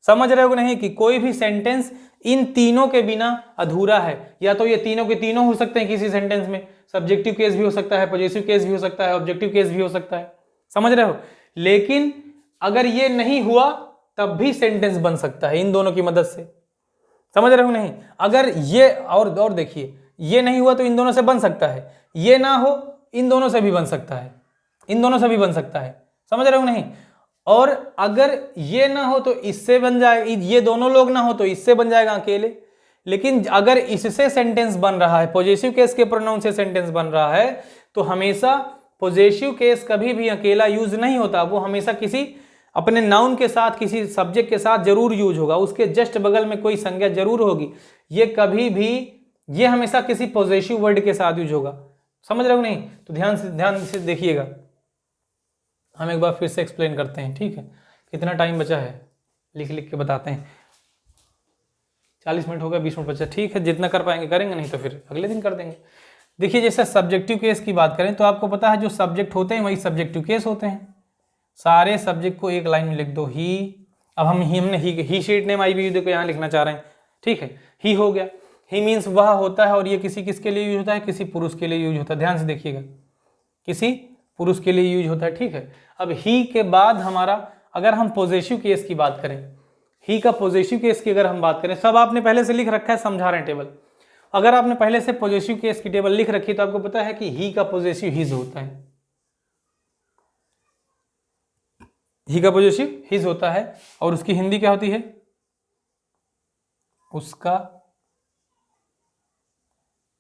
S1: समझ रहे हो नहीं कि कोई भी सेंटेंस इन तीनों के बिना अधूरा है। या तो ये तीनों के तीनों हो सकते हैं किसी सेंटेंस में, सब्जेक्टिव केस भी हो सकता है, पॉजेसिव केस भी हो सकता है, ऑब्जेक्टिव केस भी हो सकता है, समझ रहे हो। लेकिन अगर ये नहीं हुआ तब भी सेंटेंस बन सकता है इन दोनों की मदद से। समझ रहे हो नहीं? अगर ये और देखिए, ये नहीं हुआ तो इन दोनों से बन सकता है, ये ना हो इन दोनों से भी बन सकता है, इन दोनों से भी बन सकता है। समझ रहे हो नहीं? और अगर ये ना हो तो इससे बन जाएगा, ये दोनों लोग ना हो तो इससे बन जाएगा अकेले। लेकिन अगर इससे सेंटेंस बन रहा है, पॉजेसिव केस के प्रोनाउन से सेंटेंस बन रहा है, तो हमेशा पॉजेसिव केस कभी भी अकेला यूज नहीं होता, वो हमेशा किसी अपने नाउन के साथ, किसी सब्जेक्ट के साथ जरूर यूज होगा, उसके जस्ट बगल में कोई संज्ञा जरूर होगी। ये कभी भी, ये हमेशा किसी पॉजेसिव वर्ड के साथ यूज होगा। समझ रहे हो नहीं? तो ध्यान से देखिएगा, हम एक बार फिर से एक्सप्लेन करते हैं, ठीक है? कितना टाइम बचा है लिख लिख के बताते हैं। 40 मिनट हो गया, 20 मिनट बचा, ठीक है, जितना कर पाएंगे करेंगे, नहीं तो फिर अगले दिन कर देंगे। देखिए, जैसे सब्जेक्टिव केस की बात करें तो आपको पता है जो सब्जेक्ट होते हैं वही सब्जेक्टिव केस होते हैं। सारे सब्जेक्ट को एक लाइन में लिख दो, ही। अब हमने ही शीट नेम आई भी को यहाँ लिखना चाह रहे हैं, ठीक है? ही हो गया, ही मीन्स वह होता है, और ये किसके लिए यूज होता है? किसी पुरुष के लिए यूज होता है। ध्यान से देखिएगा, किसी पुरुष के लिए यूज होता है, ठीक है? अब ही के बाद हमारा, अगर हम पॉजेसिव केस की बात करें, ही का पॉजेसिव केस की अगर हम बात करें, सब आपने पहले से लिख रखा है, समझा रहे हैं टेबल। अगर आपने पहले से पॉजेसिव केस की टेबल लिख रखी तो आपको पता है कि ही का पॉजेसिव हिज होता है, ही का पॉजेसिव हिज होता है, और उसकी हिंदी क्या होती है? उसका,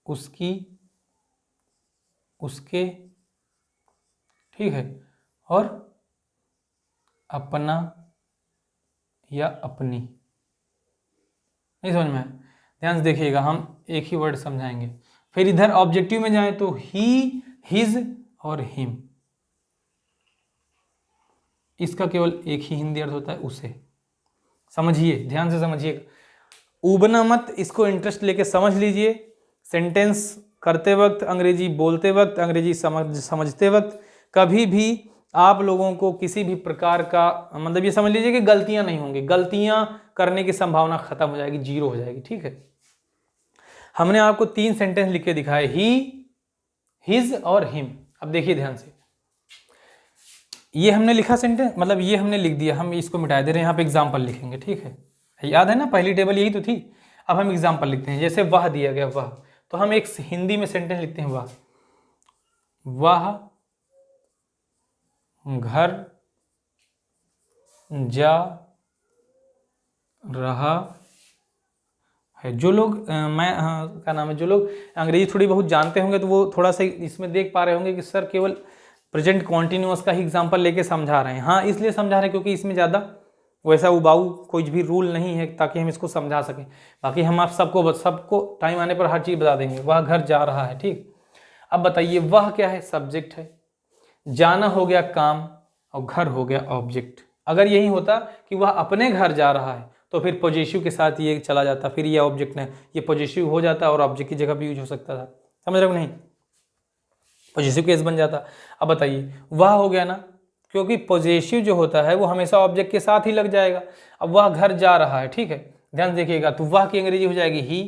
S1: उसकी, उसके, ठीक है? और अपना या अपनी। नहीं समझ में आया? ध्यान से देखिएगा, हम एक ही वर्ड समझाएंगे। फिर इधर ऑब्जेक्टिव में जाएं तो ही, हिज और हिम, इसका केवल एक ही हिंदी अर्थ होता है, उसे। समझिए, ध्यान से समझिएगा, उबना मत, इसको इंटरेस्ट लेके समझ लीजिए। सेंटेंस करते वक्त, अंग्रेजी बोलते वक्त, अंग्रेजी समझते वक्त कभी भी आप लोगों को किसी भी प्रकार का, मतलब ये समझ लीजिए कि गलतियां नहीं होंगी, गलतियां करने की संभावना खत्म हो जाएगी, जीरो हो जाएगी, ठीक है? हमने आपको 3 सेंटेंस लिख के दिखाए, ही, हिज और हिम। अब देखिए ध्यान से, ये हमने लिखा सेंटेंस, मतलब ये हमने लिख दिया, हम इसको मिटा दे रहे हैं, यहाँ पे एग्जाम्पल लिखेंगे, ठीक है? याद है ना, पहली टेबल यही तो थी। अब हम एग्जाम्पल लिखते हैं, जैसे वह दिया गया, वह, तो हम एक हिंदी में सेंटेंस लिखते हैं, वह घर जा रहा है। जो लोग क्या नाम है, जो लोग अंग्रेजी थोड़ी बहुत जानते होंगे तो वो थोड़ा सा इसमें देख पा रहे होंगे कि सर केवल प्रेजेंट कॉन्टिन्यूअस का ही एग्जाम्पल लेके समझा रहे हैं। हाँ, इसलिए समझा रहे हैं क्योंकि इसमें ज़्यादा वैसा उबाऊ कोई भी रूल नहीं है, ताकि हम इसको समझा सकें। बाकी हम आप सबको टाइम आने पर हर चीज़ बता देंगे। वह घर जा रहा है, ठीक। अब बताइए, वह क्या है? सब्जेक्ट है, जाना हो गया काम, और घर हो गया ऑब्जेक्ट। अगर यही होता कि वह अपने घर जा रहा है तो फिर पॉजेसिव के साथ ये चला जाता, फिर ये ऑब्जेक्ट ने, ये पॉजेसिव हो जाता और ऑब्जेक्ट की जगह भी यूज हो सकता था। समझ रहे हो नहीं? पॉजेसिव केस बन जाता। अब बताइए, वह हो गया ना, क्योंकि पॉजेसिव जो होता है वो हमेशा ऑब्जेक्ट के साथ ही लग जाएगा। अब वह घर जा रहा है, ठीक है, ध्यान देखिएगा, तो वह की अंग्रेजी हो जाएगी ही।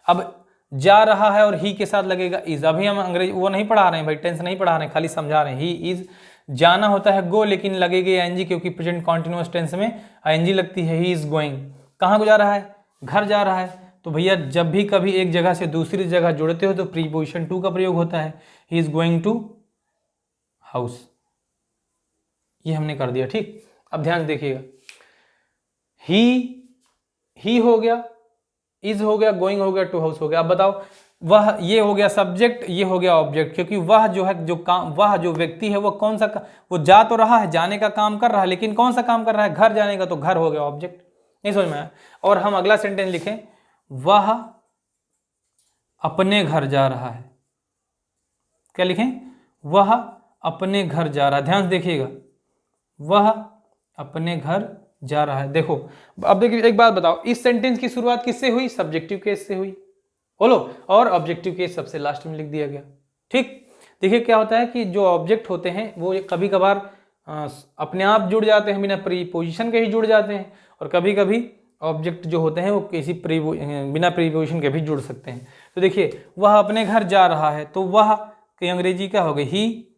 S1: अब जा रहा है और ही के साथ लगेगा इज। अभी हम अंग्रेजी वो नहीं पढ़ा रहे हैं भाई, टेंस नहीं पढ़ा रहे हैं, खाली समझा रहे हैं। ही इज, जाना होता है गो, लेकिन लगेगी आईएनजी, क्योंकि प्रेजेंट कॉन्टिन्यूअस टेंस में आईएनजी लगती है। ही इज गोइंग, कहाँ को जा रहा है? घर जा रहा है। तो भैया जब भी कभी एक जगह से दूसरी जगह जुड़ते हो तो प्रीपोजिशन टू का प्रयोग होता है। He is going to house, ये हमने कर दिया, ठीक। अब ध्यान देखिएगा, ही हो गया, इज हो गया, गोइंग हो गया, टू हाउस हो गया। अब बताओ, वह, ये हो गया सब्जेक्ट, ये हो गया ऑब्जेक्ट, क्योंकि वह जो है, जो काम, वह जो व्यक्ति है वो कौन सा, वो जा तो रहा है, जाने का काम कर रहा है, लेकिन कौन सा काम कर रहा है? घर जाने का, तो घर हो गया ऑब्जेक्ट। नहीं समझ में आया? और हम अगला सेंटेंस लिखें, वह अपने घर जा रहा है। क्या लिखें? वह अपने घर जा रहा है। ध्यान से देखिएगा, वह अपने घर जा रहा है। देखो, अब देखिए, एक बात बताओ, इस सेंटेंस की शुरुआत किससे हुई? सब्जेक्टिव केस से हुई, बोलो, और ऑब्जेक्टिव केस सबसे लास्ट में लिख दिया गया, ठीक। देखिए क्या होता है कि जो ऑब्जेक्ट होते हैं वो कभी कभार अपने आप जुड़ जाते हैं, बिना प्रीपोजिशन के ही जुड़ जाते हैं, और कभी कभी ऑब्जेक्ट जो होते हैं वो किसी बिना प्रीपोजिशन के भी जुड़ सकते हैं। तो देखिए, वह अपने घर जा रहा है, तो वह की अंग्रेजी क्या हो गई? ही,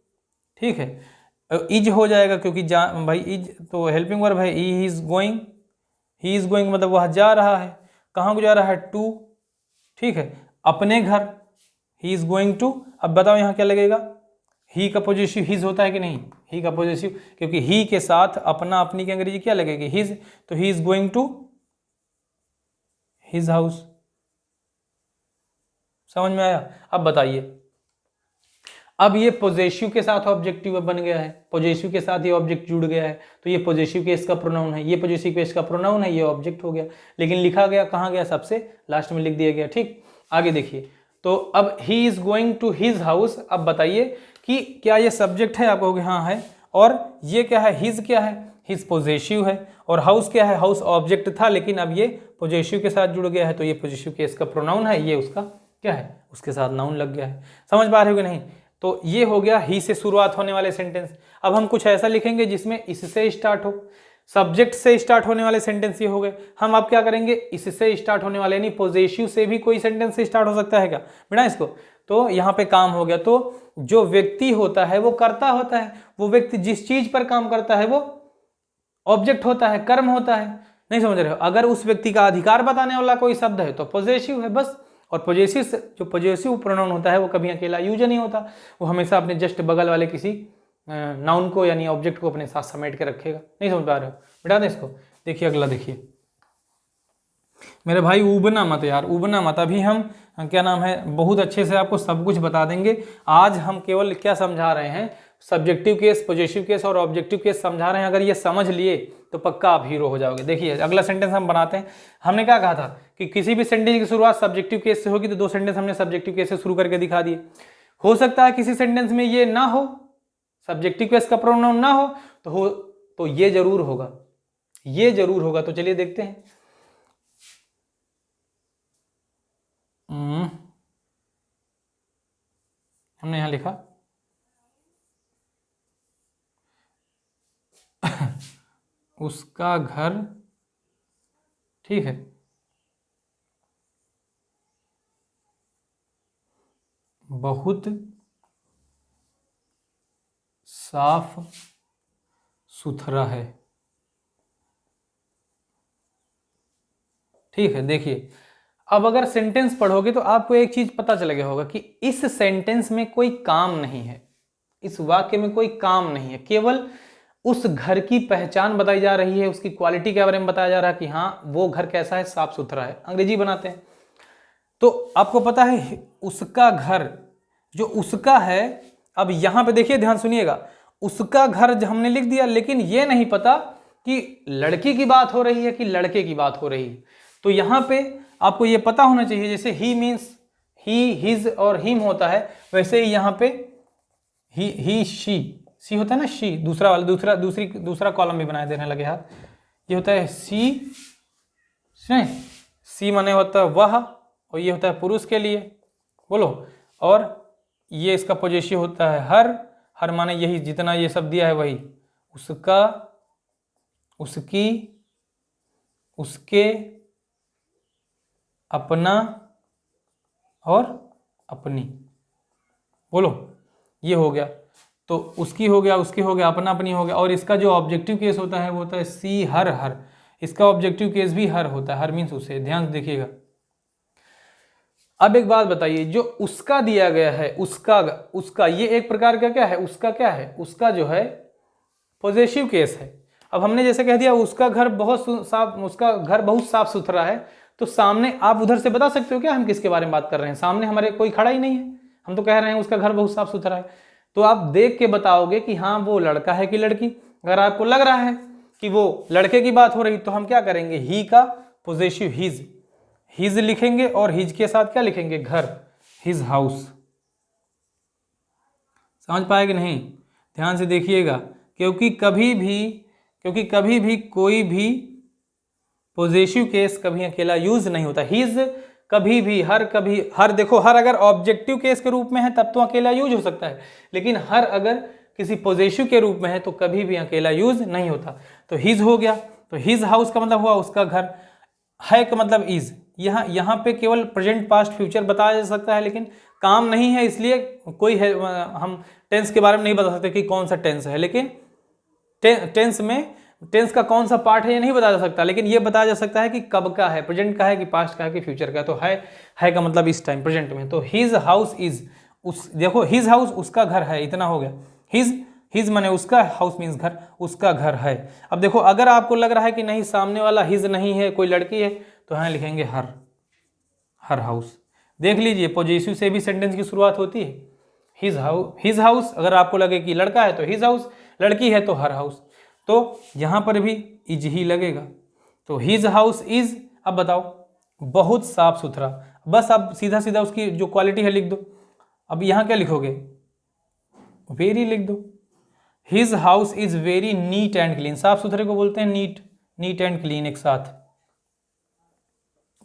S1: ठीक है। इज हो जाएगा क्योंकि भाई इज तो हेल्पिंग वर्ब है, ही इज गोइंग मतलब वह जा रहा है, कहाँ को जा रहा है, टू, ठीक है, अपने घर, ही इज गोइंग टू। अब बताओ यहाँ क्या लगेगा, ही का पॉजिटिव हिज होता है कि नहीं, ही का पॉजिटिव, क्योंकि ही के साथ अपना अपनी की अंग्रेजी क्या लगेगी, हिज, तो he is going to his house. समझ में आया? अब बताइए, अब ये पॉजिटिव के साथ ऑब्जेक्टिव बन गया है, पॉजिटिव के साथ ये ऑब्जेक्ट जुड़ गया है, तो ये पॉजिटिव केस का प्रोनाउन है, ये पॉजिटिव केस का प्रोनाउन है, ये ऑब्जेक्ट हो गया, लेकिन लिखा गया कहाँ गया, सबसे लास्ट में लिख दिया गया। ठीक, आगे देखिए, तो अब he is going to his house. अब बताइए कि क्या ये सब्जेक्ट है, आप कहोगे हाँ है, और ये क्या है, हिज क्या है, हिज पॉजिटिव है, और हाउस क्या है, हाउस ऑब्जेक्ट था लेकिन अब ये पॉजिटिव के साथ जुड़ गया है, तो ये पॉजिटिव केस का प्रोनाउन है, ये उसका क्या है, उसके साथ नाउन लग गया है। समझ पा रहे हो कि नहीं? तो ये हो गया ही से शुरुआत होने वाले सेंटेंस। अब हम कुछ ऐसा लिखेंगे जिसमें इससे स्टार्ट हो, सब्जेक्ट से स्टार्ट होने वाले सेंटेंस ये हो गए। हम अब क्या करेंगे, इससे स्टार्ट होने वाले, यानी पॉजिटिव से भी कोई सेंटेंस से स्टार्ट हो सकता है क्या बेटा इसको, तो यहाँ पे काम हो गया। तो जो व्यक्ति होता है वो कर्ता होता है, वो व्यक्ति जिस चीज पर काम करता है वो ऑब्जेक्ट होता है, कर्म होता है। नहीं समझ रहे हो? अगर उस व्यक्ति का अधिकार बताने वाला कोई शब्द है तो पॉजिटिव है बस। और पॉजिटिव जो पॉजिटिव प्रोनाउन होता है वो कभी अकेला यूज नहीं होता, वो हमेशा अपने जस्ट बगल वाले किसी नाउन को यानी ऑब्जेक्ट को अपने साथ समेट के रखेगा। नहीं समझ पा रहे हो? बिठा दें इसको। देखिए अगला, देखिए मेरे भाई उबना मत यार, उबना मत। अभी हम क्या नाम है बहुत अच्छे से आपको सब कुछ बता देंगे। आज हम केवल क्या समझा रहे हैं, सब्जेक्टिव केस, पॉजिटिव केस और ऑब्जेक्टिव केस समझा रहे हैं। अगर ये समझ लिए तो पक्का आप हीरो हो जाओगे। देखिए अगला सेंटेंस हम बनाते हैं। हमने क्या कहा था कि किसी भी सेंटेंस की शुरुआत सब्जेक्टिव केस से होगी, तो दो सेंटेंस हमने सब्जेक्टिव केस से शुरू करके दिखा दिए। हो सकता है किसी सेंटेंस में ये ना हो, सब्जेक्टिव केस का प्रोनाउन ना हो, तो ये जरूर होगा, ये जरूर होगा। तो चलिए देखते हैं। हमने यहां लिखा उसका घर, ठीक है, बहुत साफ सुथरा है। ठीक है, देखिए अब अगर सेंटेंस पढ़ोगे तो आपको एक चीज पता चल गया होगा कि इस सेंटेंस में कोई काम नहीं है, इस वाक्य में कोई काम नहीं है, केवल उस घर की पहचान बताई जा रही है, उसकी क्वालिटी के बारे में बताया जा रहा है कि हाँ वो घर कैसा है, साफ सुथरा है। अंग्रेजी बनाते हैं तो आपको पता है उसका घर, जो उसका है। अब यहां पे देखिए ध्यान सुनिएगा, उसका घर हमने लिख दिया, लेकिन ये नहीं पता कि लड़की की बात हो रही है कि लड़के की बात हो रही है। तो यहां पे आपको ये पता होना चाहिए, जैसे ही मीन्स ही, हिज और हिम होता है, वैसे ही यहां पे ही शी होता है ना, शी दूसरा वाला, दूसरा कॉलम भी बनाए देने लगे हाथ। ये होता है सी माने होता है वह, और ये होता है पुरुष के लिए, बोलो। और ये इसका पॉजिटिव होता है हर माने यही, जितना ये सब दिया है वही, उसका, उसकी, उसके, अपना और अपनी, बोलो। ये हो गया, तो उसकी हो गया, उसके हो गया, अपना अपनी हो गया। और इसका जो ऑब्जेक्टिव केस होता है वो होता है सी हर, इसका ऑब्जेक्टिव केस भी हर होता है, हर मीन्स उसे। ध्यान से देखिएगा। अब एक बात बताइए, जो उसका दिया गया है, उसका ये एक प्रकार का क्या है, उसका क्या है, उसका जो है पॉजिटिव केस है। अब हमने जैसे कह दिया उसका घर बहुत साफ, उसका घर बहुत साफ सुथरा है, तो सामने आप उधर से बता सकते हो क्या हम किसके बारे में बात कर रहे हैं? सामने हमारे कोई खड़ा ही नहीं है, हम तो कह रहे हैं उसका घर बहुत साफ सुथरा है। तो आप देख के बताओगे कि हाँ वो लड़का है कि लड़की। अगर आपको लग रहा है कि वो लड़के की बात हो रही, तो हम क्या करेंगे, ही का पॉजिटिव हिज लिखेंगे, और हिज के साथ क्या लिखेंगे, घर, हिज हाउस। समझ पाए कि नहीं? ध्यान से देखिएगा, क्योंकि कभी भी कोई भी पॉजिटिव केस कभी अकेला यूज नहीं होता। हिज कभी भी, हर देखो, हर अगर ऑब्जेक्टिव केस के रूप में है तब तो अकेला यूज हो सकता है, लेकिन हर अगर किसी पॉजिटिव के रूप में है तो कभी भी अकेला यूज नहीं होता। तो हिज हो गया, तो हिज हाउस का मतलब हुआ उसका घर, है का मतलब इज। यहाँ पे केवल प्रेजेंट पास्ट फ्यूचर बताया जा सकता है, लेकिन काम नहीं है, इसलिए कोई है, हम टेंस के बारे में नहीं बता सकते कि कौन सा टेंस है, लेकिन टेंस का कौन सा पार्ट है ये नहीं बताया जा सकता, लेकिन ये बताया जा सकता है कि कब का है, प्रेजेंट का है कि पास्ट का है कि फ्यूचर का है। तो है का मतलब इस टाइम प्रेजेंट में। तो हिज हाउस इज, उस देखो हिज हाउस उसका घर है, इतना हो गया। हिज माने उसका, हाउस मीन्स घर, उसका घर है। अब देखो अगर आपको लग रहा है कि नहीं सामने वाला हिज नहीं है, कोई लड़की है, तो यहाँ लिखेंगे हर हाउस। देख लीजिए पॉजिटिव से भी सेंटेंस की शुरुआत होती है। हिज हाउस, अगर आपको लगे कि लड़का है तो हिज हाउस, लड़की है तो हर हाउस, तो यहां पर भी इज ही लगेगा। तो हिज हाउस इज, अब बताओ, बहुत साफ सुथरा। बस अब सीधा सीधा उसकी जो क्वालिटी है लिख दो। अब यहां क्या लिखोगे, वेरी लिख दो। His house is very neat and clean, साफ सुथरे को बोलते हैं नीट एंड क्लीन, एक साथ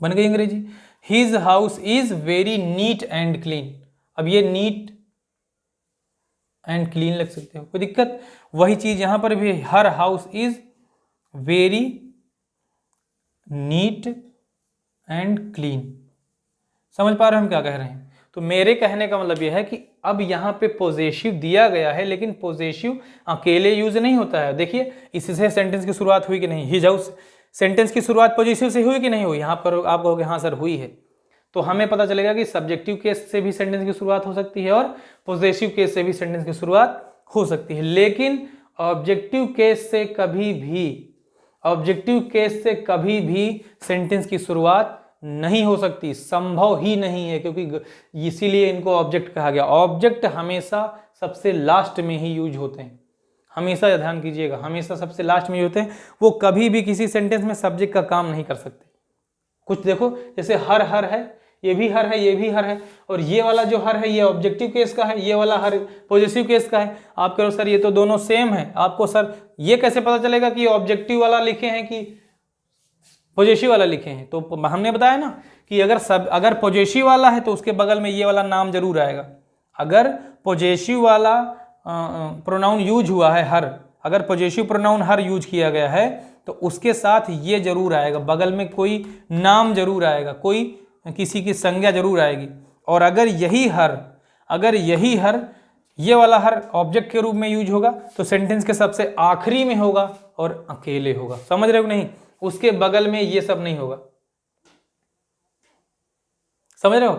S1: बन गई अंग्रेजी। His house is very neat and clean. अब ये नीट एंड क्लीन लग सकते हो, कोई दिक्कत। वही चीज यहां पर भी, her house is very neat and clean. समझ पा रहे हो हम क्या कह रहे हैं। तो मेरे कहने का मतलब यह है कि अब यहां पे पोजेसिव दिया गया है, लेकिन पोजेसिव अकेले यूज नहीं होता है। देखिए इससे सेंटेंस की शुरुआत हुई कि नहीं, हिज हाउस सेंटेंस की शुरुआत पोजेसिव से हुई कि नहीं हुई। यहां पर आप कहोगे हाँ सर हुई है, तो हमें पता चलेगा कि सब्जेक्टिव केस से भी सेंटेंस की शुरुआत हो सकती है और पॉजिटिव केस से भी सेंटेंस की शुरुआत हो सकती है। लेकिन ऑब्जेक्टिव केस से कभी भी सेंटेंस की शुरुआत नहीं हो सकती, संभव ही नहीं है, क्योंकि इसीलिए इनको ऑब्जेक्ट कहा गया। ऑब्जेक्ट हमेशा सबसे लास्ट में ही यूज होते हैं, हमेशा ध्यान कीजिएगा, हमेशा सबसे लास्ट में यूज होते हैं। वो कभी भी किसी सेंटेंस में सब्जेक्ट का काम नहीं कर सकते। कुछ देखो जैसे हर है, ये भी हर है, ये भी हर है, और ये वाला जो हर है ये ऑब्जेक्टिव केस का है, ये वाला हर पॉजिटिव केस का है। आप कहो सर ये तो दोनों सेम है, आपको सर ये कैसे पता चलेगा कि ऑब्जेक्टिव वाला लिखे हैं कि पॉजिटिव वाला लिखे हैं। तो हमने बताया ना कि अगर पॉजिटिव वाला है तो उसके बगल में ये वाला नाम जरूर आएगा। अगर पॉजिटिव वाला प्रोनाउन यूज हुआ है हर, अगर पॉजिटिव प्रोनाउन हर यूज किया गया है तो उसके साथ ये जरूर आएगा, बगल में कोई नाम जरूर आएगा, कोई किसी की संज्ञा जरूर आएगी। और अगर यही हर ये वाला हर ऑब्जेक्ट के रूप में यूज होगा तो सेंटेंस के सबसे आखिरी में होगा और अकेले होगा। समझ रहे हो नहीं, उसके बगल में ये सब नहीं होगा। समझ रहे हो।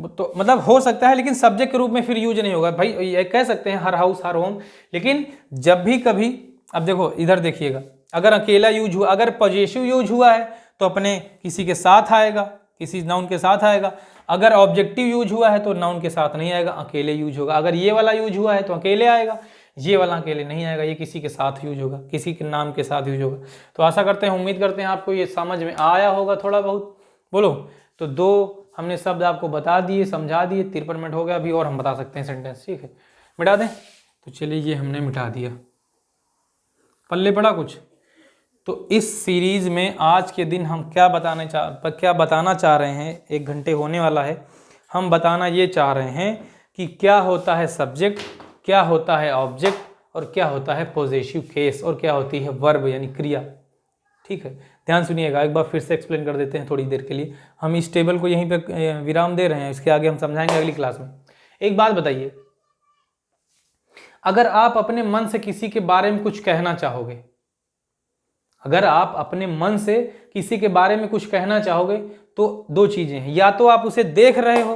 S1: तो मतलब हो सकता है लेकिन सब्जेक्ट के रूप में फिर यूज नहीं होगा। भाई ये कह सकते हैं हर हाउस हर होम, लेकिन जब भी कभी, अब देखो इधर देखिएगा, अगर अकेला यूज हुआ, अगर पॉजिटिव यूज हुआ है तो अपने किसी के साथ आएगा, किसी नाउन के साथ आएगा। अगर ऑब्जेक्टिव यूज हुआ है तो नाउन के साथ नहीं आएगा, अकेले यूज होगा। अगर ये वाला यूज हुआ है तो अकेले आएगा, ये वाला अकेले नहीं आएगा, ये किसी के साथ यूज होगा, किसी के नाम के साथ यूज होगा। तो आशा करते हैं, उम्मीद करते हैं आपको ये समझ में आया होगा थोड़ा बहुत। बोलो, तो 2 हमने शब्द आपको बता दिए, समझा दिए। 53 मिनट हो गया अभी, और हम बता सकते हैं सेंटेंस। ठीक है, मिटा दें। तो चलिए ये हमने मिटा दिया, पल्ले पड़ा कुछ। तो इस सीरीज में आज के दिन हम क्या बताना चाह रहे हैं, 1 घंटे होने वाला है। हम बताना ये चाह रहे हैं कि क्या होता है सब्जेक्ट, क्या होता है ऑब्जेक्ट, और क्या होता है पॉजिटिव केस, और क्या होती है वर्ब यानी क्रिया। ठीक है, ध्यान सुनिएगा, एक बार फिर से एक्सप्लेन कर देते हैं थोड़ी देर के लिए। हम इस टेबल को यहीं पे विराम दे रहे हैं, इसके आगे हम समझाएंगे अगली क्लास में। एक बात बताइए, अगर आप अपने मन से किसी के बारे में कुछ कहना चाहोगे, अगर आप अपने मन से किसी के बारे में कुछ कहना चाहोगे तो 2 चीजें हैं, या तो आप उसे देख रहे हो,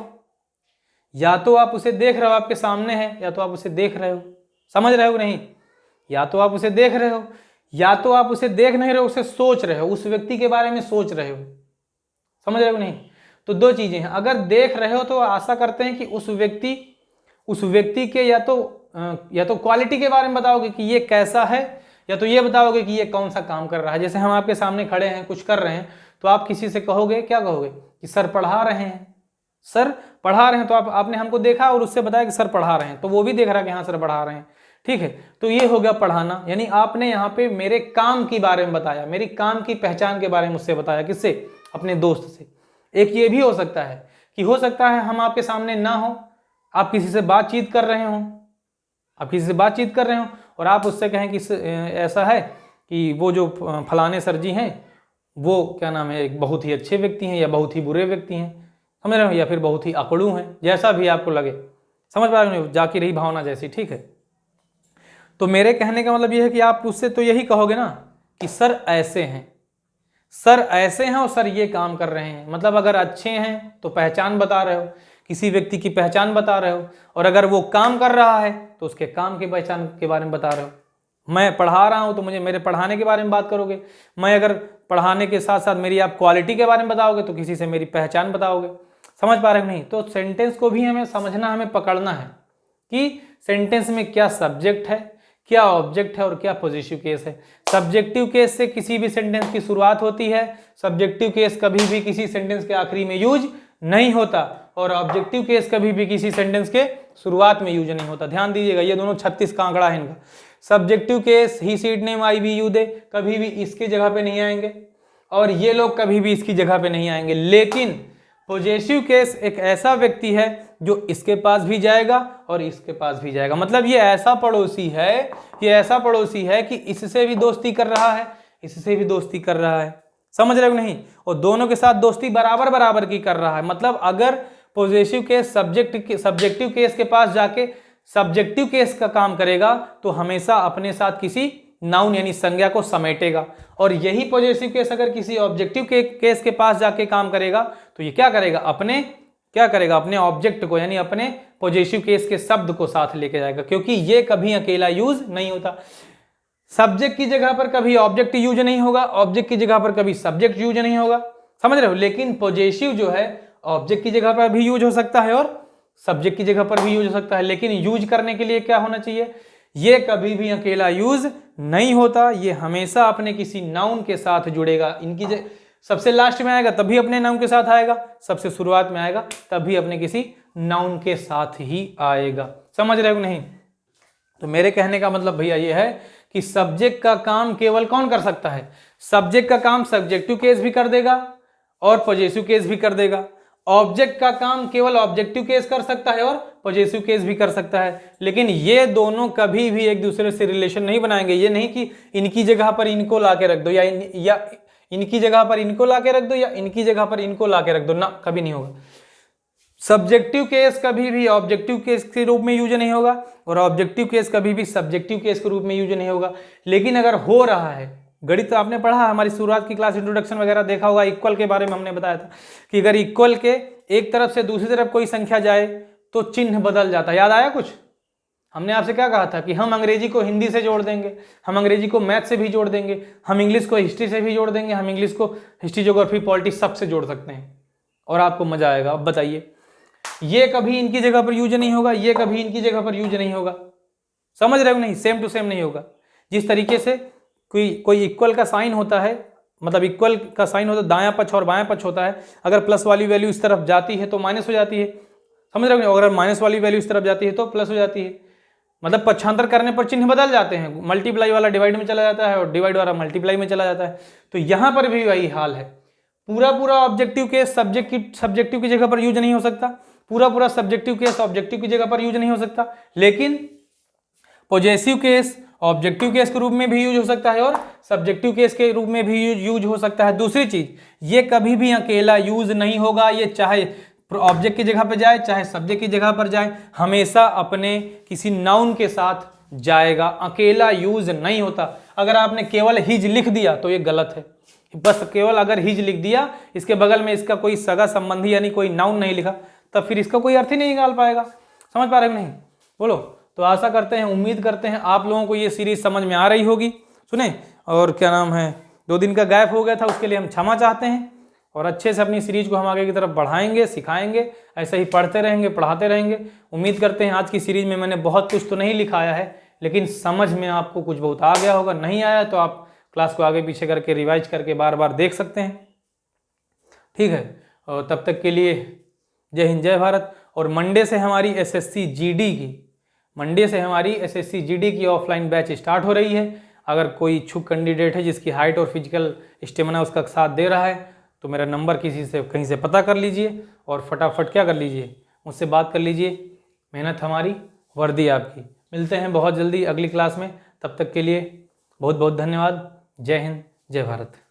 S1: आपके सामने है, या तो आप उसे देख रहे हो। समझ रहे हो नहीं, या तो आप उसे देख रहे हो, या तो आप उसे देख नहीं रहे हो, उसे सोच रहे हो, उस व्यक्ति के बारे में सोच रहे हो। समझ रहे हो नहीं, तो 2 चीजें हैं। अगर देख रहे हो तो आशा करते हैं कि उस व्यक्ति के या तो क्वालिटी के बारे में बताओगे कि ये कैसा है, या तो ये बताओगे कि ये कौन सा काम कर रहा है। जैसे हम आपके सामने खड़े हैं, कुछ कर रहे हैं, तो आप किसी से कहोगे, क्या कहोगे कि सर पढ़ा रहे हैं। तो आपने हमको देखा और उससे बताया कि सर पढ़ा रहे हैं, तो वो भी देख रहा है कि हाँ सर पढ़ा रहे हैं। ठीक है, तो ये हो गया पढ़ाना, यानी आपने यहाँ पे मेरे काम के बारे में बताया, मेरी काम की पहचान के बारे में मुझसे बताया। किससे? अपने दोस्त से। एक ये भी हो सकता है कि हो सकता है हम आपके सामने ना हो, आप किसी से बातचीत कर रहे हो, और आप उससे कहें कि ऐसा है कि वो जो फलाने सर जी हैं वो क्या नाम है, एक बहुत ही अच्छे व्यक्ति हैं या बहुत ही बुरे व्यक्ति हैं। समझ रहे हो, या फिर बहुत ही अकड़ू हैं, जैसा भी आपको लगे, समझ पा रहे हो, जाकी रही भावना जैसी, ठीक है। तो मेरे कहने का मतलब ये है कि आप उससे तो यही कहोगे ना कि सर ऐसे हैं, सर ऐसे हैं और सर ये काम कर रहे हैं, मतलब अगर अच्छे हैं तो पहचान बता रहे हो, किसी व्यक्ति की पहचान बता रहे हो, और अगर वो काम कर रहा है तो उसके काम की पहचान के बारे में बता रहे हो। मैं पढ़ा रहा हूं तो मुझे मेरे पढ़ाने के बारे में बात करोगे, मैं अगर पढ़ाने के साथ साथ मेरी आप क्वालिटी के बारे में बताओगे तो किसी से मेरी पहचान बताओगे। समझ पा रहे हो नहीं? तो सेंटेंस को भी हमें समझना, हमें पकड़ना है कि सेंटेंस में क्या सब्जेक्ट है, क्या ऑब्जेक्ट है और क्या पॉजिटिव केस है। सब्जेक्टिव केस से किसी भी सेंटेंस की शुरुआत होती है, सब्जेक्टिव केस कभी भी किसी सेंटेंस के आखिरी में यूज नहीं होता, और ऑब्जेक्टिव केस कभी भी किसी सेंटेंस के शुरुआत में यूज नहीं होता। ध्यान दीजिएगा, ये दोनों 36 का आंकड़ा है इनका। सब्जेक्टिव केस ही, seat name, I, we, you, they कभी भी इसकी जगह पे नहीं आएंगे, और ये लोग कभी भी इसकी जगह पे नहीं आएंगे। लेकिन पॉजेसिव केस एक ऐसा व्यक्ति है जो इसके पास भी जाएगा और इसके पास भी जाएगा, मतलब ये ऐसा पड़ोसी है, ये ऐसा पड़ोसी है कि इससे भी दोस्ती कर रहा है, इससे भी दोस्ती कर रहा है। समझ रहे हो नहीं? और दोनों के साथ दोस्ती बराबर बराबर की कर रहा है। मतलब अगर पॉजेसिव केस सब्जेक्टिव केस के पास जाके सब्जेक्टिव केस का काम करेगा तो हमेशा अपने साथ किसी नाउन यानी संज्ञा को समेटेगा, और यही पॉजेसिव केस अगर किसी ऑब्जेक्टिव केस के पास जाके काम करेगा तो ये क्या करेगा, अपने ऑब्जेक्ट को यानी अपने पॉजेसिव केस के शब्द को साथ लेके जाएगा, क्योंकि ये कभी अकेला यूज नहीं होता। सब्जेक्ट की जगह पर कभी ऑब्जेक्ट यूज नहीं होगा, ऑब्जेक्ट की जगह पर कभी सब्जेक्ट यूज नहीं होगा, समझ रहे हो। लेकिन पॉजेसिव जो है ऑब्जेक्ट की जगह पर भी यूज हो सकता है और सब्जेक्ट की जगह पर भी यूज हो सकता है, लेकिन यूज करने के लिए क्या होना चाहिए, ये कभी भी अकेला यूज नहीं होता, ये हमेशा अपने किसी नाउन के साथ जुड़ेगा। इनकी सबसे लास्ट में आएगा तभी अपने नाउन के साथ आएगा, सबसे शुरुआत में आएगा तभी अपने किसी नाउन के साथ ही आएगा। समझ रहे हो नहीं? तो मेरे कहने का मतलब भैया ये है कि सब्जेक्ट का काम केवल कौन कर सकता है, सब्जेक्ट का काम सब्जेक्टिव केस भी कर देगा और पॉजेसिव केस भी कर देगा। ऑब्जेक्ट का काम केवल ऑब्जेक्टिव केस कर सकता है और पॉजेसिव केस भी कर सकता है, लेकिन ये दोनों कभी भी एक दूसरे से रिलेशन नहीं बनाएंगे। ये नहीं कि इनकी जगह पर इनको ला के रख दो, या इनकी जगह पर इनको ला के रख दो, या इनकी जगह पर इनको ला के रख दो, ना, कभी नहीं होगा। सब्जेक्टिव केस कभी भी ऑब्जेक्टिव केस के रूप में यूज नहीं होगा और ऑब्जेक्टिव केस कभी भी सब्जेक्टिव केस के रूप में यूज नहीं होगा। लेकिन अगर हो रहा है, गणित तो आपने पढ़ा, हमारी शुरुआत की क्लास इंट्रोडक्शन वगैरह देखा होगा, इक्वल के बारे में हमने बताया था कि अगर इक्वल के एक तरफ से दूसरी तरफ कोई संख्या जाए तो चिन्ह बदल जाता है। याद आया कुछ? हमने आपसे क्या कहा था कि हम अंग्रेजी को हिंदी से जोड़ देंगे, हम अंग्रेजी को मैथ से भी जोड़ देंगे, हम इंग्लिश को हिस्ट्री से भी जोड़ देंगे, हम इंग्लिश को हिस्ट्री, ज्योग्राफी, पॉलिटिक्स सब से जोड़ सकते हैं और आपको मजा आएगा। अब बताइए, ये कभी इनकी जगह पर यूज नहीं होगा, ये कभी इनकी जगह पर यूज नहीं होगा। समझ रहे हो नहीं? सेम टू सेम नहीं होगा। जिस तरीके से कोई इक्वल का साइन होता है, मतलब इक्वल का साइन होता है, दायां पक्ष और बायां पक्ष होता है, अगर प्लस वाली वैल्यू इस तरफ जाती है तो माइनस हो जाती है, समझ रहे हो? अगर माइनस वाली वैल्यू इस तरफ जाती है तो प्लस हो जाती है। मतलब पक्षांतर करने पर चिन्ह बदल जाते हैं, मल्टीप्लाई वाला डिवाइड में चला जाता है और डिवाइड वाला मल्टीप्लाई में चला जाता है। तो यहां पर भी वही हाल है। पूरा ऑब्जेक्टिव केस सब्जेक्टिव की जगह पर यूज नहीं हो सकता, पूरा सब्जेक्टिव केस ऑब्जेक्टिव की जगह पर यूज नहीं हो सकता, लेकिन पॉजेसिव केस ऑब्जेक्टिव केस के रूप में भी यूज हो सकता है और सब्जेक्टिव केस के रूप में भी यूज हो सकता है। दूसरी चीज, ये कभी भी अकेला यूज नहीं होगा, ये चाहे ऑब्जेक्ट की जगह पर जाए चाहे सब्जेक्ट की जगह पर जाए, हमेशा अपने किसी नाउन के साथ जाएगा, अकेला यूज नहीं होता। अगर आपने केवल हिज लिख दिया तो ये गलत है। बस केवल अगर हिज लिख दिया, इसके बगल में इसका कोई सगा संबंधी यानी कोई नाउन नहीं लिखा, तब फिर इसका कोई अर्थ ही नहीं निकाल पाएगा। समझ पा रहे हो नहीं? बोलो। तो आशा करते हैं, उम्मीद करते हैं आप लोगों को ये सीरीज समझ में आ रही होगी। सुने, और क्या नाम है, 2 दिन का गैप हो गया था, उसके लिए हम क्षमा चाहते हैं और अच्छे से अपनी सीरीज को हम आगे की तरफ बढ़ाएंगे, सिखाएंगे, ऐसे ही पढ़ते रहेंगे, पढ़ाते रहेंगे। उम्मीद करते हैं आज की सीरीज में मैंने बहुत कुछ तो नहीं लिखाया है, लेकिन समझ में आपको कुछ बहुत आ गया होगा। नहीं आया तो आप क्लास को आगे पीछे करके रिवाइज करके बार बार देख सकते हैं, ठीक है। और तब तक के लिए जय हिंद, जय भारत। और मंडे से हमारी एसएससी जीडी की ऑफलाइन बैच स्टार्ट हो रही है। अगर कोई इच्छुक कैंडिडेट है जिसकी हाइट और फिजिकल स्टेमिना उसका साथ दे रहा है तो मेरा नंबर किसी से कहीं से पता कर लीजिए और फटाफट क्या कर लीजिए, मुझसे बात कर लीजिए। मेहनत हमारी, वर्दी आपकी। मिलते हैं बहुत जल्दी अगली क्लास में, तब तक के लिए बहुत बहुत धन्यवाद। जय हिंद, जय भारत।